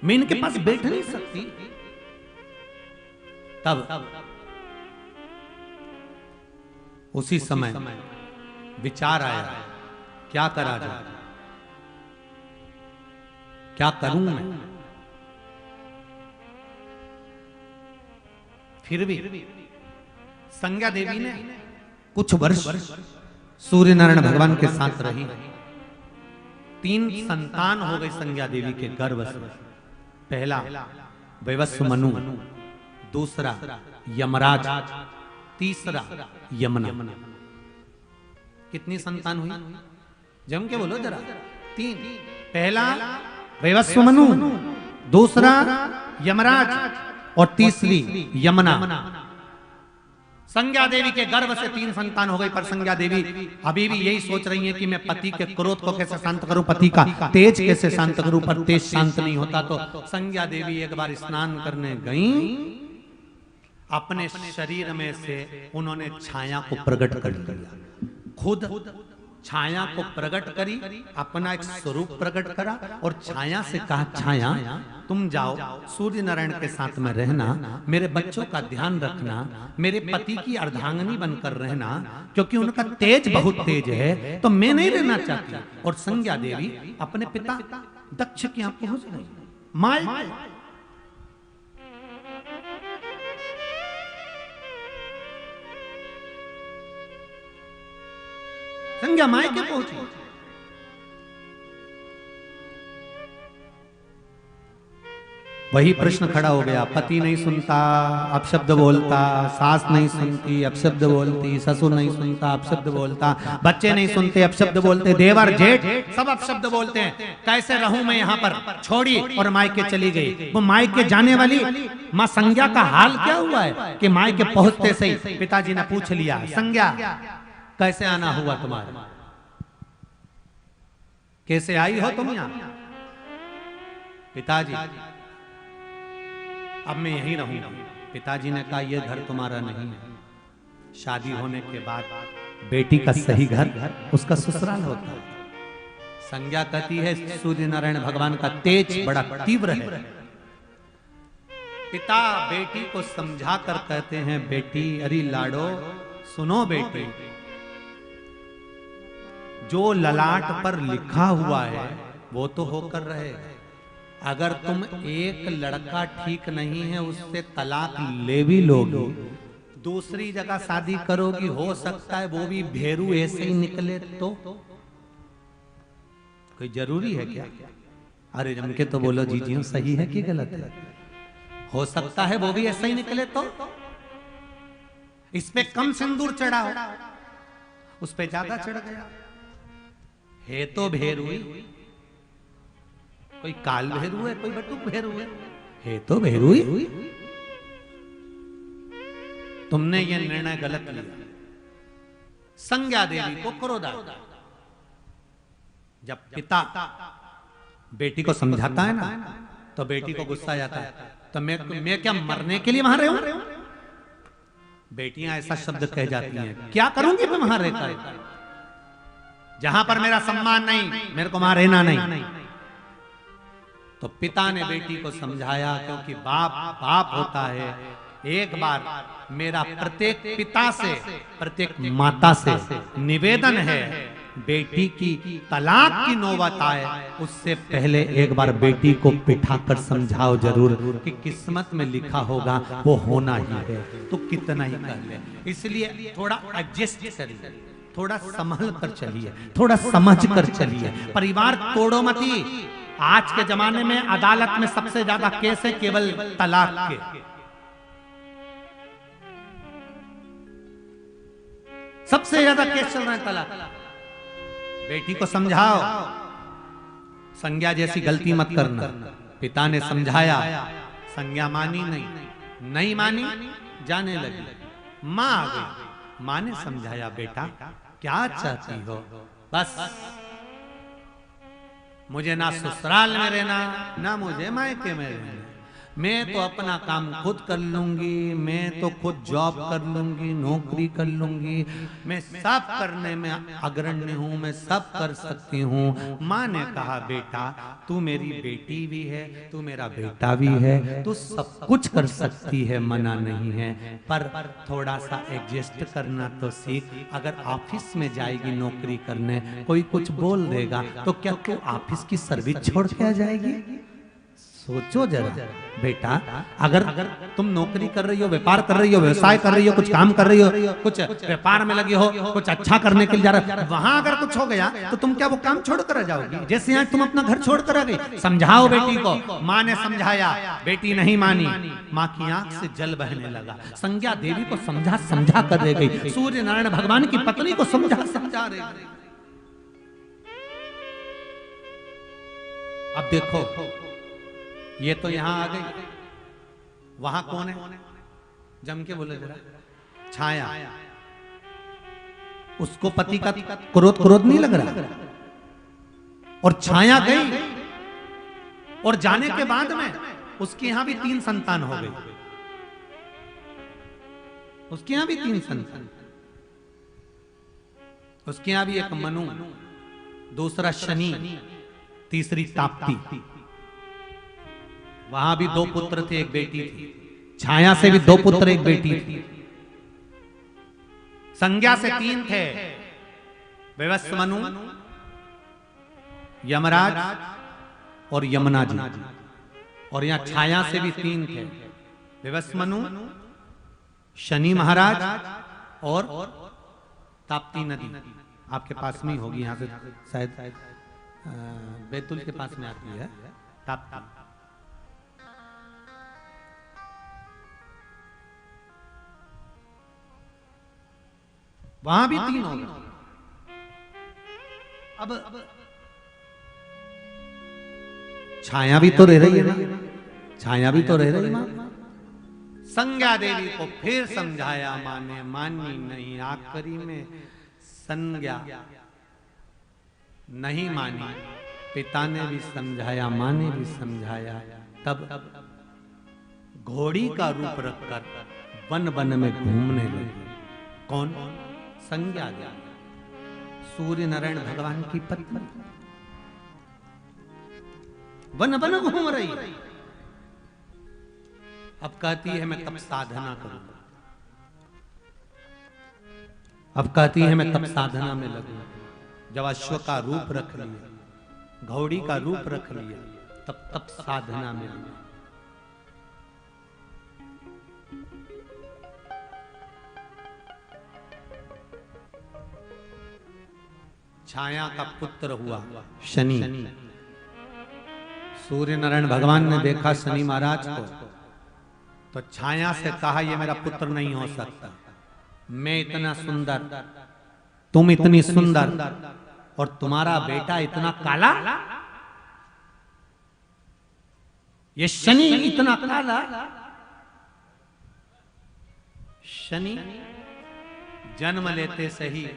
मैं इनके पास बैठ नहीं सकती। तब उसी समय विचार आया, क्या करा जाए, क्या करूं मैं। फिर भी संज्ञा देवी ने कुछ वर्ष सूर्य नारायण भगवान के साथ रही। 3 संतान हो गई संज्ञा देवी के गर्भ से। पहला वैवस्व मनु, दूसरा यमराज, तीसरा यमुना। कितनी संतान हुई? जम के बोलो जरा। 3। पहला वैवस्व मनु, दूसरा यमराज और तीसरी यमुना। संज्ञा देवी के गर्भ से 3 संतान हो गई, पर संज्ञा देवी अभी भी यही सोच रही है कि मैं पति के क्रोध को कैसे शांत करूं, पति का तेज कैसे शांत करूं, पर तेज शांत नहीं होता। तो संज्ञा देवी एक बार स्नान करने गई, अपने शरीर में से उन्होंने छाया को प्रकट कर दिया। खुद छाया को प्रकट करी, अपना एक स्वरूप प्रकट करा और छाया से कहा, छाया तुम जाओ सूर्य नारायण के साथ में रहना, मेरे बच्चों का ध्यान रखना, मेरे पति की अर्धांगिनी बनकर रहना, क्योंकि उनका तेज बहुत तेज है, तो मैं नहीं रहना चाहती। और संज्ञा देवी अपने पिता दक्ष के यहाँ पहुंच गई। माय संज्ञा माय के पहुंची। वही प्रश्न खड़ा हो गया, पति नहीं सुनता, अपशब्द बोलता, सास नहीं सुनती, अपशब्द बोलती, ससुर नहीं सुनता, अपशब्द बोलता, बच्चे नहीं सुनते, अपशब्द बोलते, देवर जेठ सब अपशब्द बोलते हैं। कैसे रहूं मैं यहाँ पर? छोड़ी और मायके चली गई। वो मायके जाने वाली माँ संज्ञा का हाल क्या हुआ है कि मायके पहुंचते से ही पिताजी ने पूछ लिया, संज्ञा कैसे आना हुआ तुम्हारा, कैसे आई हो तुम यहाँ? पिताजी अब मैं यहीं रहूंगा। पिताजी ने कहा, यह घर तुम्हारा नहीं है। शादी होने के बाद बेटी का सही घर उसका ससुराल होता है। संज्ञा कहती है सूर्य नारायण भगवान का तेज बड़ा तीव्र है। पिता बेटी को समझा कर कहते हैं, बेटी अरे लाडो सुनो बेटी, जो ललाट पर लिखा हुआ है वो तो होकर रहे। अगर तुम एक लड़का ठीक नहीं है उससे तलाक ले भी लोगी, दूसरी जगह शादी करोगी, हो सकता है वो भी भेरू ऐसे ही निकले तो कोई जरूरी है क्या? अरे जम के तो बोलो जी जी सही है कि गलत है? हो सकता है वो भी ऐसा ही निकले तो इस पे कम सिंदूर चढ़ा हो, उस पे ज्यादा चढ़ गया। है तो भेरू ही, कोई काल भेरू है, कोई बटुक भेरू है तो भेरू ही। तुमने ये निर्णय गलत लिया। संज्ञा देवी को क्रोध आता। जब पिता बेटी को समझाता है ना तो बेटी को गुस्सा आ जाता है, तो मैं क्या मरने के लिए वहां रहूं? बेटियां ऐसा शब्द कह जाती हैं, क्या करूंगी मैं वहां रहकर? जहां पर मेरा सम्मान नहीं, मेरे को वहां रहना नहीं। तो पिता ने बेटी को समझाया, क्योंकि बाप होता है। एक बार मेरा प्रत्येक पिता से, प्रत्येक माता से निवेदन है, बेटी की तलाक की नौबत आए उससे पहले एक बार बेटी को बिठाकर समझाओ जरूर कि किस्मत में लिखा होगा वो होना ही है, तो कितना ही कर ले। इसलिए थोड़ा एडजस्ट करिए, थोड़ा संभल कर चलिए, थोड़ा समझ कर चलिए, परिवार तोड़ो मती। आज के जमाने में अदालत में सबसे ज्यादा केस है केवल तलाक के। सबसे ज्यादा केस चल रहा है तलाक। बेटी को समझाओ, संज्ञा जैसी गलती मत करना। पिता ने समझाया, संज्ञा मानी नहीं मानी, जाने लगी। मां आ गई, मां ने समझाया, बेटा क्या चाहती हो? बस मुझे ना ससुराल में रहना, ना मुझे मायके में रहना, मैं तो अपना काम खुद कर लूंगी, मैं तो खुद जॉब कर लूंगी, नौकरी कर लूंगी, मैं सब करने में अग्रणी हूं, मैं सब कर सकती हूं। माँ ने कहा, बेटा तू मेरी बेटी भी है, तू मेरा बेटा भी है, तू सब कुछ कर सकती है, मना नहीं है, पर थोड़ा सा एडजस्ट करना तो सीख। अगर ऑफिस में जाएगी नौकरी करने, कोई कुछ बोल देगा तो क्या तू ऑफिस की सर्विस छोड़ के आ जाएगी? सोचो जरा बेटा, अगर तुम नौकरी कर रही हो, व्यापार कर रही हो, व्यवसाय कर रही हो, कुछ काम कर रही हो, कुछ व्यापार में लगी हो, कुछ अच्छा करने के लिए जा रहे हो, वहां अगर कुछ हो गया तो तुम क्या वो काम छोड़ कर जाओगी? जैसे यहाँ तुम अपना घर छोड़ कर आ गई। समझाओ बेटी को। माँ ने समझाया, बेटी नहीं मानी, माँ की आंख से जल बहने लगा। संज्ञा देवी को समझा कर रह गई, सूर्य नारायण भगवान की पत्नी को समझा रही। अब देखो, ये तो यहां आ गई, वहां कौन है? जम के बोले जरा। छाया। उसको पति का क्रोध नहीं लग रहा, और छाया गई, और जाने के बाद में उसके यहां भी 3 संतान हो गई। उसके यहां भी 3 संतान। उसके यहां भी एक मनु, दूसरा शनि, तीसरी ताप्ती। वहां भी 2 पुत्र थे, एक बेटी थी। छाया से भी 2 पुत्र, एक बेटी थी। संज्ञा से 3 थे, विवस्वनु, यमराज और यमुना जी। और यहां छाया से भी 3 थे, विवस्वनु, शनि महाराज और ताप्ती नदी। आपके पास में ही होगी, यहां से शायद बैतुल के पास में आती है ताप्ती। वहां भी 3 हो गए। अब छाया भी तो रह रही है ना, छाया भी तो रह रही मां। संज्ञा देवी को फिर समझाया, मां ने मानी नहीं। आखिरी में संज्ञा नहीं मानी, पिता ने भी समझाया, मां ने भी समझाया। तब घोड़ी का रूप रखकर वन वन में घूमने लगी। कौन? संज्ञा देवी, सूर्य नारायण भगवान की पत्नी। वन वन घूम रही। अब कहती है मैं तब साधना करूं, अब कहती है मैं तब साधना में लगूं। जब अश्व का रूप रख लिया, घोड़ी का रूप रख लिया, तब साधना में लगी। छाया का पुत्र हुआ शनि। सूर्य नारायण भगवान ने देखा शनि महाराज को, तो छाया से कहा ये मेरा पुत्र नहीं हो सकता। मैं इतना सुंदर, तुम इतनी सुंदर, और तुम्हारा बेटा इतना काला, ये शनि इतना काला। शनि जन्म लेते से ही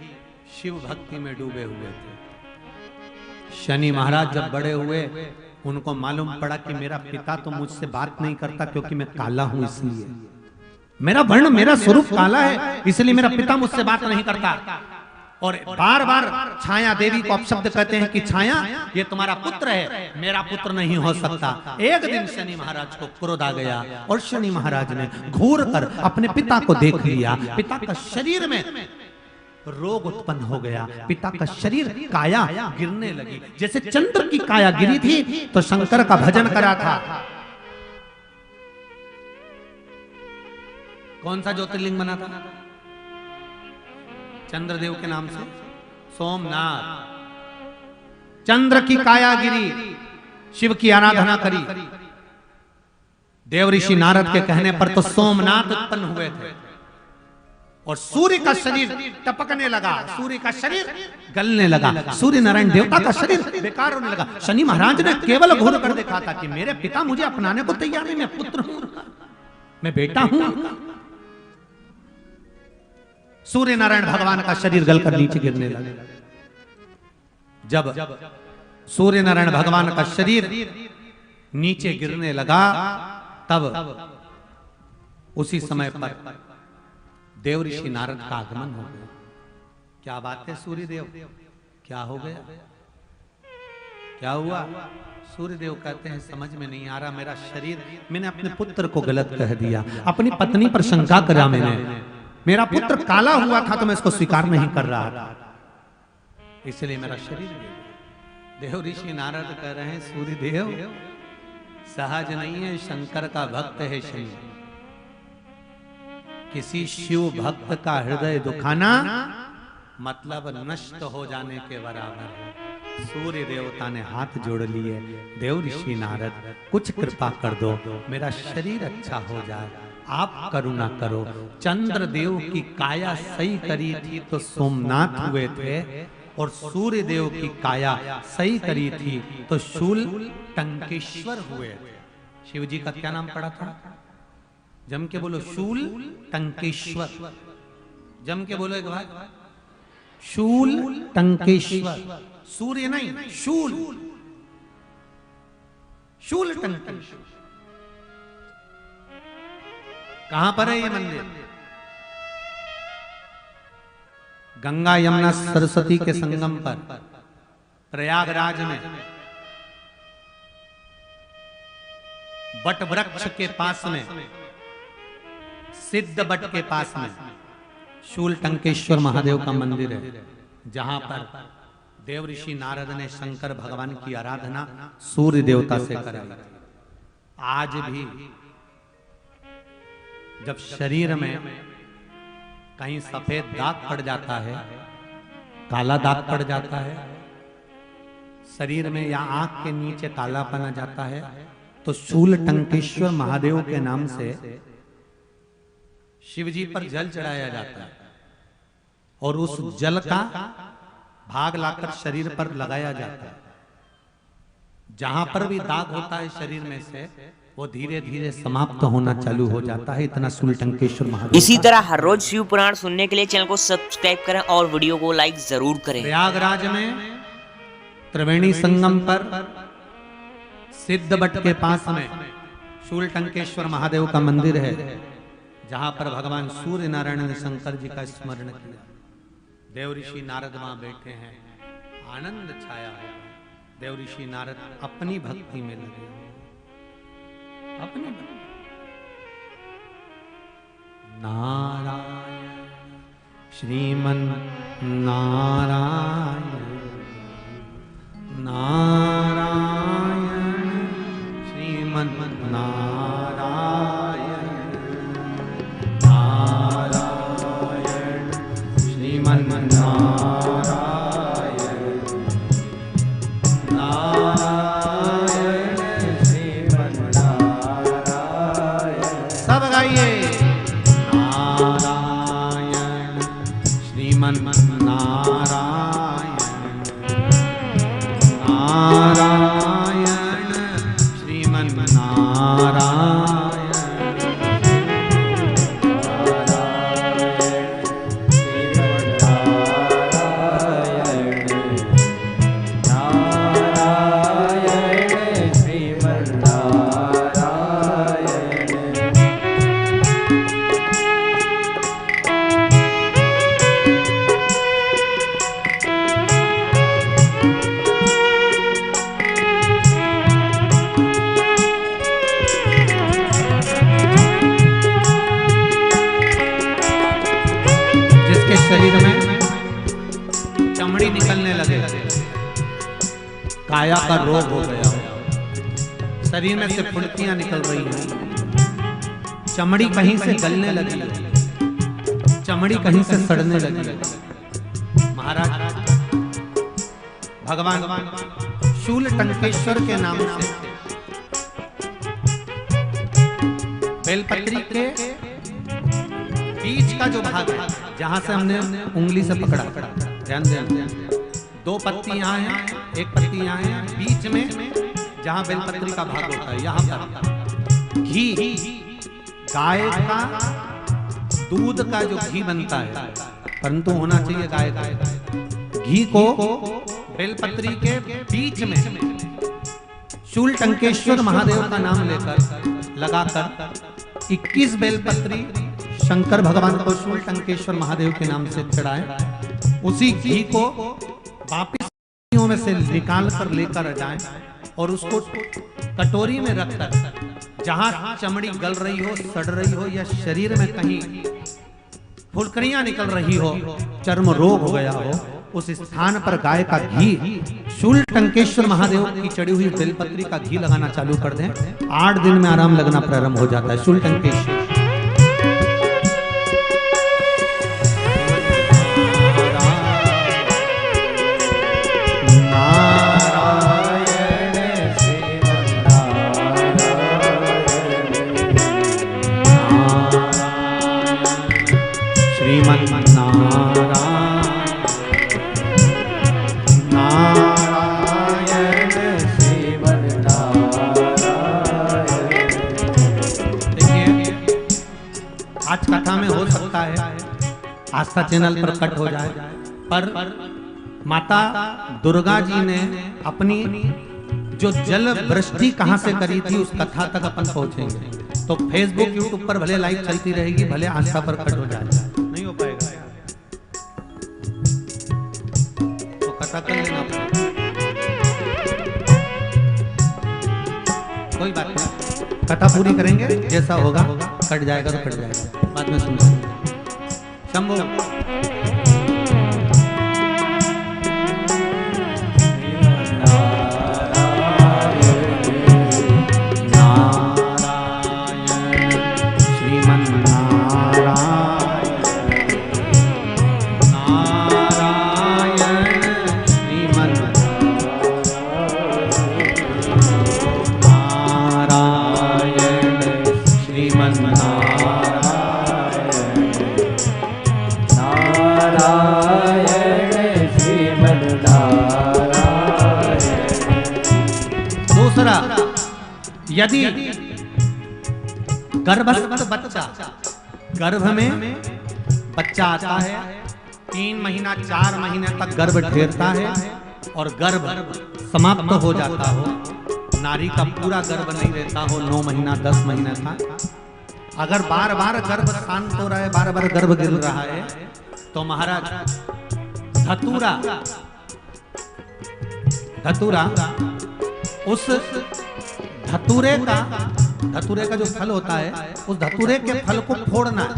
शिव भक्ति में डूबे हुए थे। शनि महाराज जब बड़े हुए, उनको मालूम पड़ा कि मेरा पिता तो मुझसे बात नहीं करता क्योंकि मैं काला हूं, इसलिए मेरा वर्ण, मेरा स्वरूप काला है, इसलिए मेरा पिता मुझसे बात नहीं करता। और बार बार छाया देवी को अपशब्द कहते हैं कि छाया ये तुम्हारा पुत्र है, मेरा पुत्र नहीं हो सकता। एक दिन शनि महाराज को क्रोध आ गया और शनि महाराज ने घूर कर अपने पिता को देख लिया। पिता का शरीर में रोग उत्पन्न हो गया, पिता का शरीर काया गिरने लगी। जैसे चंद्र की काया गिरी थी तो शंकर का भजन करा था। कौन सा ज्योतिर्लिंग बना था चंद्रदेव के नाम से? सोमनाथ। चंद्र की काया गिरी, शिव की आराधना करी। देव ऋषि नारद के कहने पर तो सोमनाथ उत्पन्न हुए थे और सूर्य का शरीर टपकने लगा, सूर्य का शरीर गलने लगा, सूर्य नारायण देवता का शरीर बेकार होने लगा। शनि महाराज ने केवल घूर कर देखा था कि मेरे पिता मुझे अपनाने को तैयार नहीं, मैं पुत्र हूं, मैं बेटा हूं। सूर्य नारायण भगवान का शरीर गलकर नीचे गिरने लगा। जब सूर्य नारायण भगवान का शरीर नीचे गिरने लगा, तब उसी समय पर देव ऋषि नारद का आगमन हो गया। क्या बात है सूर्यदेव, क्या हो गया, क्या हुआ? सूर्यदेव कहते हैं समझ में नहीं आ रहा, मेरा शरीर, मैंने अपने पुत्र को गलत कह दिया, अपनी पत्नी पर शंका करा मैंने, मेरा पुत्र काला हुआ था तो मैं इसको स्वीकार नहीं कर रहा था, इसलिए मेरा शरीर। देव ऋषि नारद कह रहे हैं सूर्यदेव सहज नहीं है, शंकर का भक्त है शनि। किसी शिव भक्त का हृदय दुखाना मतलब नष्ट हो जाने के बराबर है। सूर्य देवता ने हाथ जोड़ लिए, देव ऋषि नारद कुछ कृपा कर दो, मेरा शरीर अच्छा हो जाए, आप करुणा करो। चंद्रदेव की काया सही करी थी तो सोमनाथ हुए थे, और सूर्य देव की काया सही करी थी तो शूल टंकेश्वर हुए थे। शिव जी का क्या नाम पड़ा था? जम के बोलो, शूल टंकेश्वर। जम के बोलो एक बार, शूल टंकेश्वर। सूर्य नहीं, शूल, शूल टंकेश्वर। कहां पर है ये मंदिर? गंगा यमुना सरस्वती के संगम पर, प्रयागराज में, बट वृक्ष के पास में, सिद्ध बट के पास में शूल टंकेश्वर महादेव का मंदिर है, जहां पर देव ऋषि नारद ने शंकर भगवान की आराधना सूर्य देवता से कराई। आज भी जब शरीर में कहीं सफेद दाग पड़ जाता है, काला दाग पड़ जाता है शरीर में, या आंख के नीचे कालापन आ जाता है, तो शूल टंकेश्वर महादेव के नाम से शिव जी पर जल चढ़ाया जाता है और उस जल का भाग लाकर शरीर पर लगाया जाता है। जहां पर भी दाग होता है शरीर में से, वो धीरे धीरे समाप्त होना चालू हो जाता है। इतना शूल टंकेश्वर महादेव।
इसी तरह हर रोज शिव पुराण सुनने के लिए चैनल को सब्सक्राइब करें और वीडियो को लाइक जरूर करें।
प्रयागराज में त्रिवेणी संगम पर सिद्ध बट के पास में शूल टंकेश्वर महादेव का मंदिर है, जहां पर भगवान सूर्य नारायण ने शंकर जी का स्मरण किया। देव ऋषि नारद वहां बैठे हैं, आनंद छाया है, देवऋषि नारद अपनी भक्ति में लगे, अपनी भक्ति। नारायण श्रीमन नारायण, नारायण श्रीमन नारायण, नारायण श्रीमन नारायण, नारायण श्रीमन नारायण। सब गाइए। नारायण श्रीमन नारायण, नारायण श्रीमन नारायण, नारायण श्रीमन नारायण। जिसके शरीर में चमड़ी निकलने लगे, काया का रोग हो गया, शरीर में से फुल्कियां निकल रही हैं, चमड़ी कहीं से गलने लगी, चमड़ी कहीं से सड़ने लगी, महाराज भगवान शूल टंकेश्वर के नाम से बेलपत्री के बीच का जो भाग है, जहां से हमने उंगली से पकड़ा, ध्यान दें, दो पत्ती यहाँ है, एक पत्ती यहाँ है, बीच में जहां बेलपत्री का भाग होता है, यहाँ पर घी, गाय का दूध का जो घी बनता है, परंतु होना चाहिए गाय का घी को बेलपत्री के बीच में शूल टंकेश्वर महादेव का नाम लेकर लगाकर 21 बेलपत्री शंकर भगवान को शूल टंकेश्वर महादेव के नाम से चढ़ाए, उसी घी को वापिस में से निकाल कर लेकर जाएं और उसको कटोरी में रखकर जहां चमड़ी गल रही हो, सड़ रही हो, या शरीर में कहीं फुलकरियां निकल रही हो, चर्म रोग हो गया हो, उस स्थान पर गाय का घी शूल टंकेश्वर महादेव की चढ़ी हुई बेलपत्री का घी लगाना चालू कर दें, 8 दिन में आराम लगना प्रारंभ हो जाता है। शूल टंकेश्वर कथा में हो सकता है आस्था चैनल पर कट हो जाए, पर माता दुर्गा जी ने अपनी जो जल वृष्टि कहां से करी थी उस कथा तक अपन पहुंचेंगे। तो फेसबुक यूट्यूब पर भले लाइव चलती रहेगी, भले आस्था पर कट हो जाए, नहीं हो पाएगा, तो कथा कर लेना पड़ेगा, कोई बात नहीं, कथा पूरी करेंगे, जैसा होगा कट जाएगा तो कट जाएगा, बाद में सुन शंभू। यदि गर्भस्थ बच्चा, गर्भ में बच्चा आता है, 3 महीना 4 महीने तक गर्भ ठहरता है और गर्भ समाप्त हो जाता हो, नारी का पूरा गर्भ नहीं रहता हो 9 महीना 10 महीना का, अगर बार बार गर्भ शांत हो रहा है, बार बार गर्भ गिर रहा है, तो महाराज धतूरा धतूरा, उस धतूरे का जो फल होता है, उस धतूरे के फल को फोड़ना है।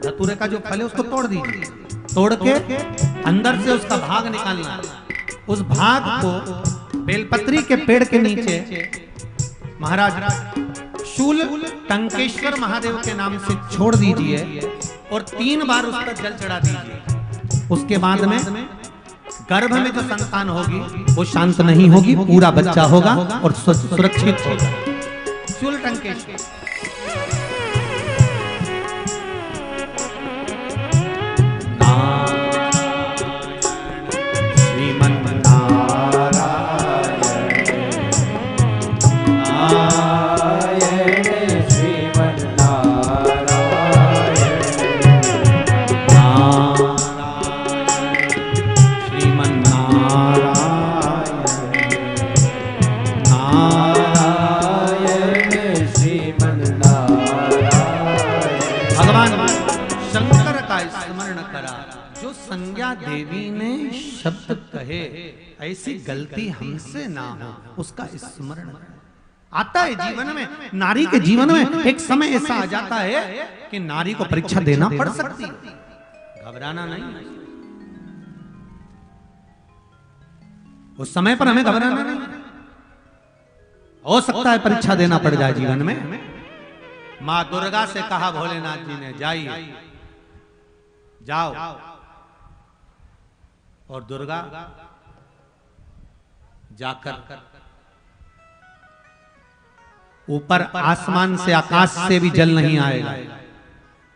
धतूरे का जो फल है उसको तोड़ दीजिए, तोड़ के अंदर से उसका भाग निकालना है। उस भाग को बेलपत्री के पेड़ के नीचे महाराज शूल टंकेश्वर महादेव के नाम से छोड़ दीजिए और 3 बार उस पर जल चढ़ा दीजिए। उसके बाद में गर्भ में जो संतान होगी वो शांत नहीं होगी, पूरा बच्चा होगा और सुरक्षित होगा। शूल टंकेश्वर देवी ने शब्द कहे, ऐसी गलती हमसे ना हो, उसका स्मरण आता है जीवन में। नारी के जीवन में एक समय ऐसा आ जाता है कि नारी को परीक्षा देना पड़ सकती है, घबराना नहीं। उस समय पर हमें घबराना नहीं, हो सकता है परीक्षा देना पड़ जाए जीवन में। माँ दुर्गा से कहा भोलेनाथ जी ने, जाइए जाओ, और दुर्गा जाकर ऊपर आसमान से, आकाश से भी जल नहीं आएगा,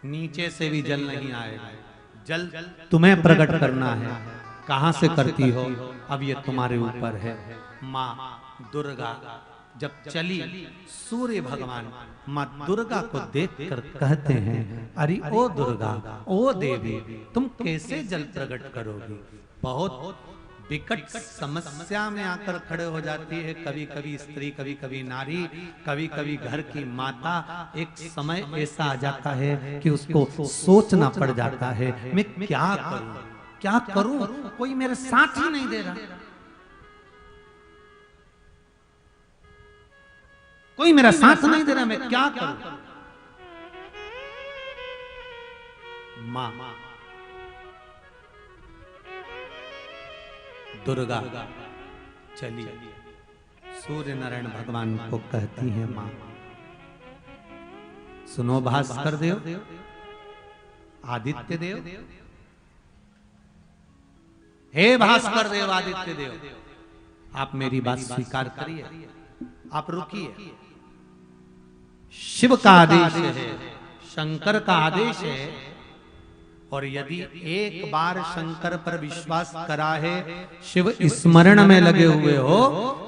नीचे से भी जल नहीं आएगा। जल तुम्हें प्रकट करना है, कहां से करती हो अब ये तुम्हारे ऊपर है। माँ दुर्गा जब चली, सूर्य भगवान माँ दुर्गा को देखकर कहते हैं, अरे ओ दुर्गा, ओ देवी, तुम कैसे जल प्रकट करोगी? बहुत विकट समस्या में आकर खड़े हो जाती है। कभी कभी स्त्री, कभी कभी नारी, कभी कभी घर की माता। एक समय ऐसा आ जाता है कि उसको सोचना पड़ जाता है, मैं क्या करूं, क्या करूं, कोई मेरे साथ ही नहीं दे रहा, कोई मेरा साथ नहीं दे रहा, मैं क्या करूं? मां दुर्गा चली सूर्य नारायण भगवान को कहती है, मां सुनो भास्कर देव, आदित्य देव, हे भास्कर देव, आदित्य देव, आप मेरी बात स्वीकार करिए, आप रुकिए। शिव का आदेश है, शंकर का आदेश है, और यदि एक बार शंकर पर विश्वास करा है, शिव स्मरण में लगे हुए हो,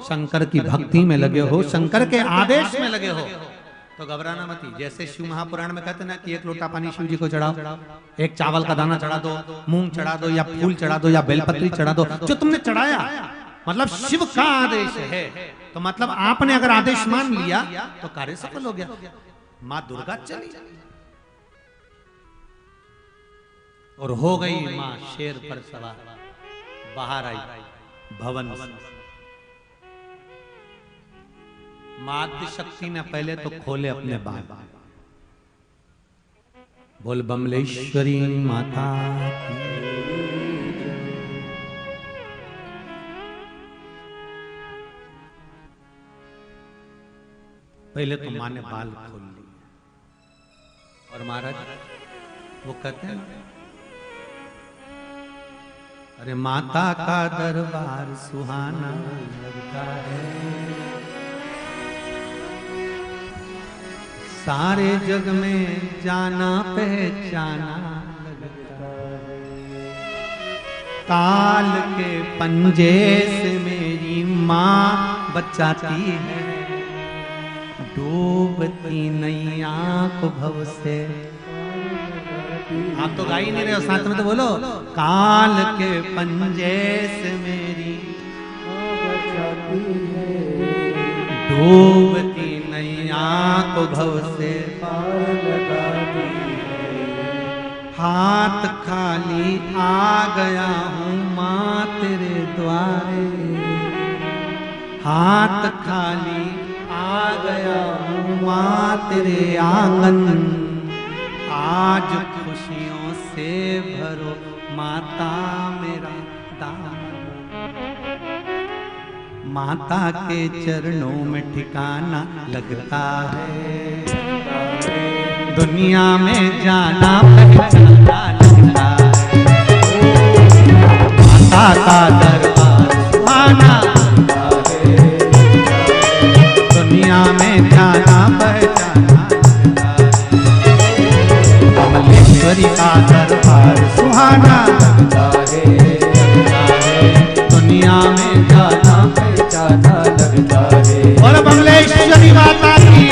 शंकर की भक्ति में लगे हो, शंकर के आदेश में लगे हो, तो घबराना मत। जैसे शिव महापुराण में कहते ना कि 1 लोटा पानी शिव जी को चढ़ाओ, एक चावल का दाना चढ़ा दो, मूंग चढ़ा दो, या फूल चढ़ा दो, या बेलपत्री चढ़ा दो, जो तुमने चढ़ाया मतलब शिव का आदेश है, तो मतलब आपने अगर आदेश मान लिया तो कार्य सफल हो गया। माँ दुर्गा चली और हो गई मां शेर पर सवार, बाहर आई भवन से। माद्य शक्ति ने पहले तो खोले अपने बाल, बोल बमलेश्वरी माता की। पहले तो मां ने बाल खोल लिए, और महाराज वो कहते हैं, अरे माता का दरबार सुहाना लगता है, सारे जग में जाना पहचाना लगता है। काल के पंजे से मेरी माँ बचाती है, डूबती नैया को भव से। आप तो गा ही नहीं रहे हो, साथ में तो बोलो, काल के पंजे से मेरी डूबती नैया को भव से हाथ खाली आ गया हूँ माँ तेरे द्वारे। हाथ खाली आ गया हूँ माँ तेरे आंगन, आज खुशियों से भरो माता मेरा दामन। माता के चरणों में ठिकाना लगता है, दुनिया में जाना पहचाना लगता है। माता का दरबार सुहाना, दुनिया में जाना पहचाना लगता है। कमलेश्वरी का दरबार सुहाना लगता है, दुनिया में जाना पहचाना लगता है। और कमलेश्वरी माता की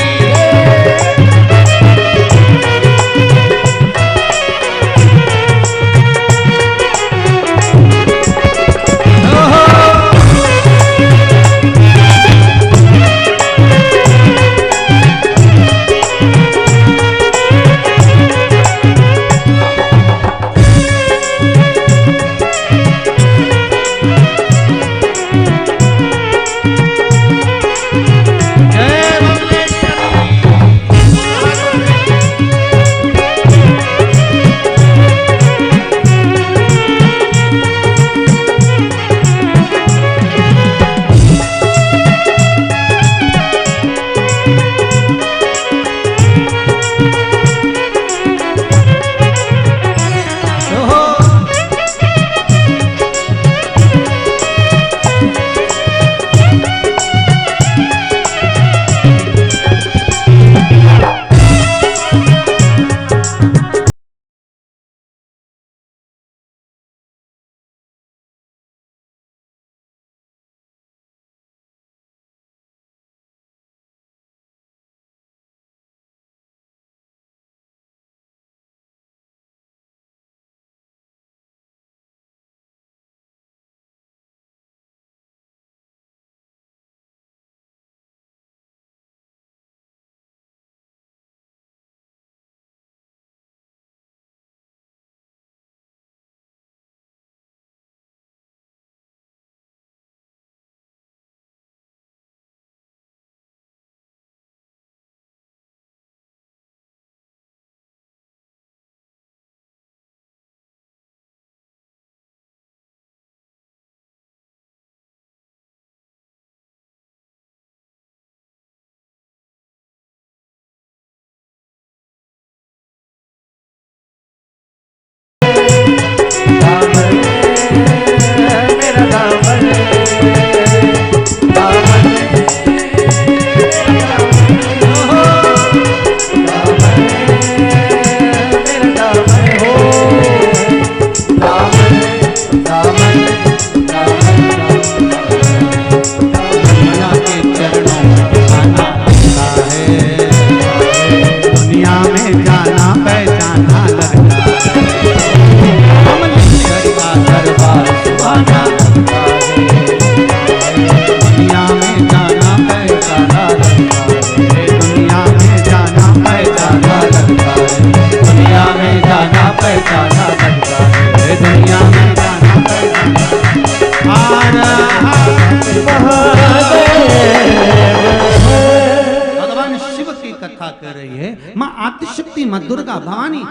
भगवान शिव की कथा कर रही है। माँ आदिशक्ति, माँ दुर्गा भवानी,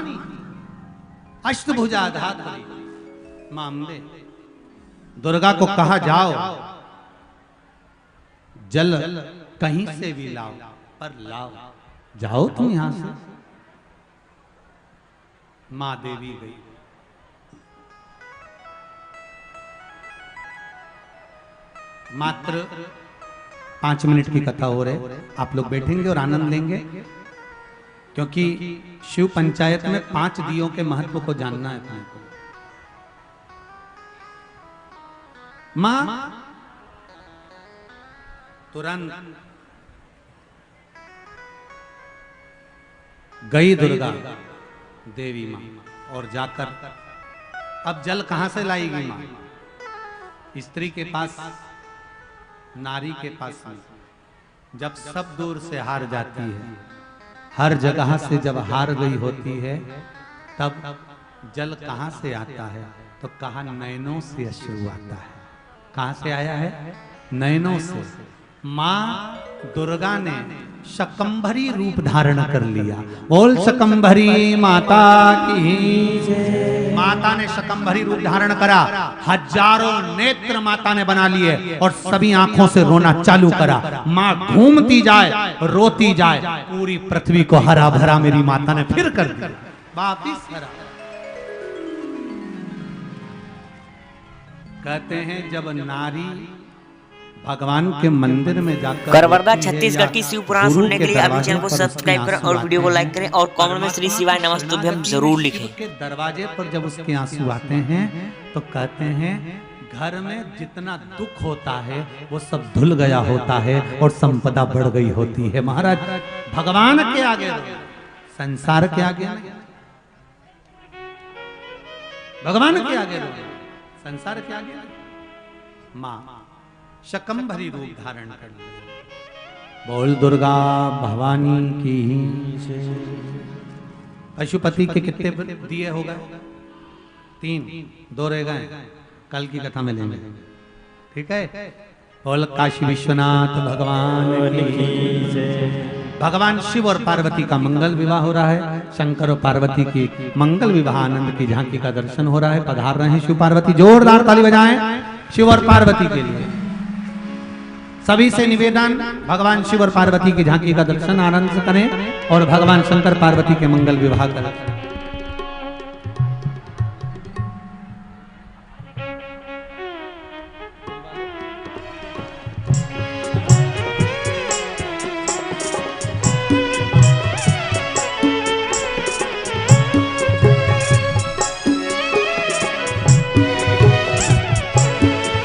अष्टभुजा धात्री माँ अम्बे। दुर्गा को कहा जाओ जल कहीं से भी लाओ, पर लाओ, जाओ तुम यहां से। माँ देवी गई। मात्र 5 मिनट की कथा हो रहे, आप लोग बैठेंगे और आनंद लेंगे, क्योंकि शिव पंचायत में 5 दियों के महत्व को जानना है अपने को। मां तुरंत गई दुर्गा देवी मां और जाकर अब जल कहां से लाएगी मां? स्त्री के पास, नारी के पास जब सब दूर से हार जाती है, हर जगह से जब हार गई होती है, तब जल कहां से आता है? तो कहा नैनों से अश्रु आता है। कहां से आया है? नयनों से माँ दुर्गा ने शकंभरी रूप धारण कर लिया। बोल शकंभरी माता की। माता ने शकंभरी रूप धारण करा, हजारों नेत्र माता ने बना लिए और सभी आंखों से रोना चालू करा। माँ घूमती जाए, रोती जाए, पूरी पृथ्वी को हरा भरा मेरी माता ने फिर कर दिया, वापिस हरा। कहते हैं जब नारी भगवान के मंदिर में जाकर
करवरदा छत्तीसगढ़ की शिव पुराण सुनने के लिए अभी चैनल को सब्सक्राइब करें और वीडियो को लाइक करें और कमेंट में श्री शिवाय नमस्तुभ्यम जरूर लिखें।
के दरवाजे पर जब उसके आंसू आते हैं तो कहते हैं घर में जितना दुख होता है वो सब धुल गया होता है और संपदा बढ़ गई होती है। महाराज भगवान के आगे, संसार के आगे, भगवान के आगे, संसार के आगे माँ शकंभरी रूप धारण कर लिया। बोल दुर्गा भवानी की। पशुपति के कितने दिए हो गए? 3, 2 रह गए, कल की कथा में लेंगे, ठीक है। बोल काशी विश्वनाथ भगवान की। भगवान शिव और पार्वती का मंगल विवाह हो रहा है। शंकर और पार्वती की मंगल विवाह आनंद की झांकी का दर्शन हो रहा है। पधार रहे हैं शिव पार्वती। जोरदार ताली बजाएं शिव और पार्वती के लिए। सभी से निवेदन, भगवान शिव और पार्वती की झांकी का दर्शन आनंद से करें और भगवान शंकर पार्वती के मंगल विवाह करें।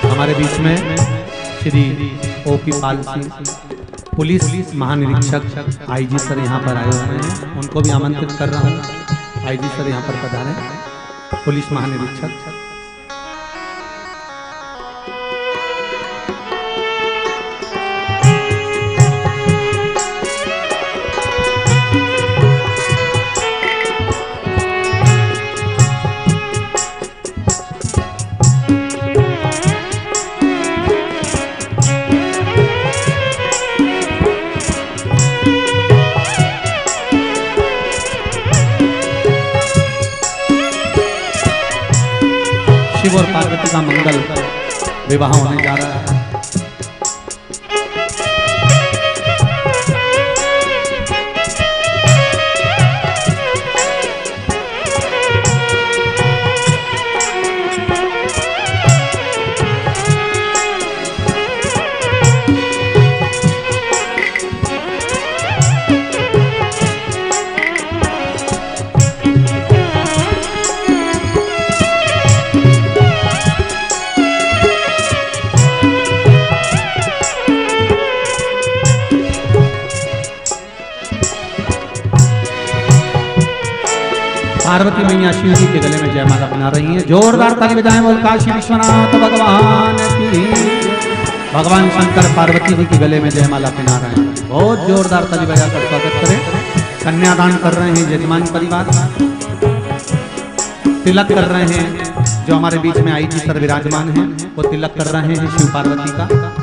हमारे बीच में श्री ओपी पाल सिंह पुलिस महानिरीक्षक आईजी सर यहाँ पर आए हुए हैं, उनको भी आमंत्रित कर रहा हूँ। आईजी सर यहाँ पर पधारे, पुलिस महानिरीक्षक। शिव और पार्वती का मंगल विवाह होने जा रहा है। पार्वती मैया शिव जी के गले में जयमाला बना रही हैं। जोरदार ताली बजाएं। बोल काशी विश्वनाथ भगवान की। भगवान शंकर पार्वती जी के गले में जयमाला पहना रहे हैं। बहुत जोरदार ताली बजाकर स्वागत करें। कन्यादान कर रहे हैं यजमान परिवार, तिलक कर रहे हैं। जो हमारे बीच में आईजी सर विराजमान हैं वो तिलक कर रहे हैं शिव पार्वती का।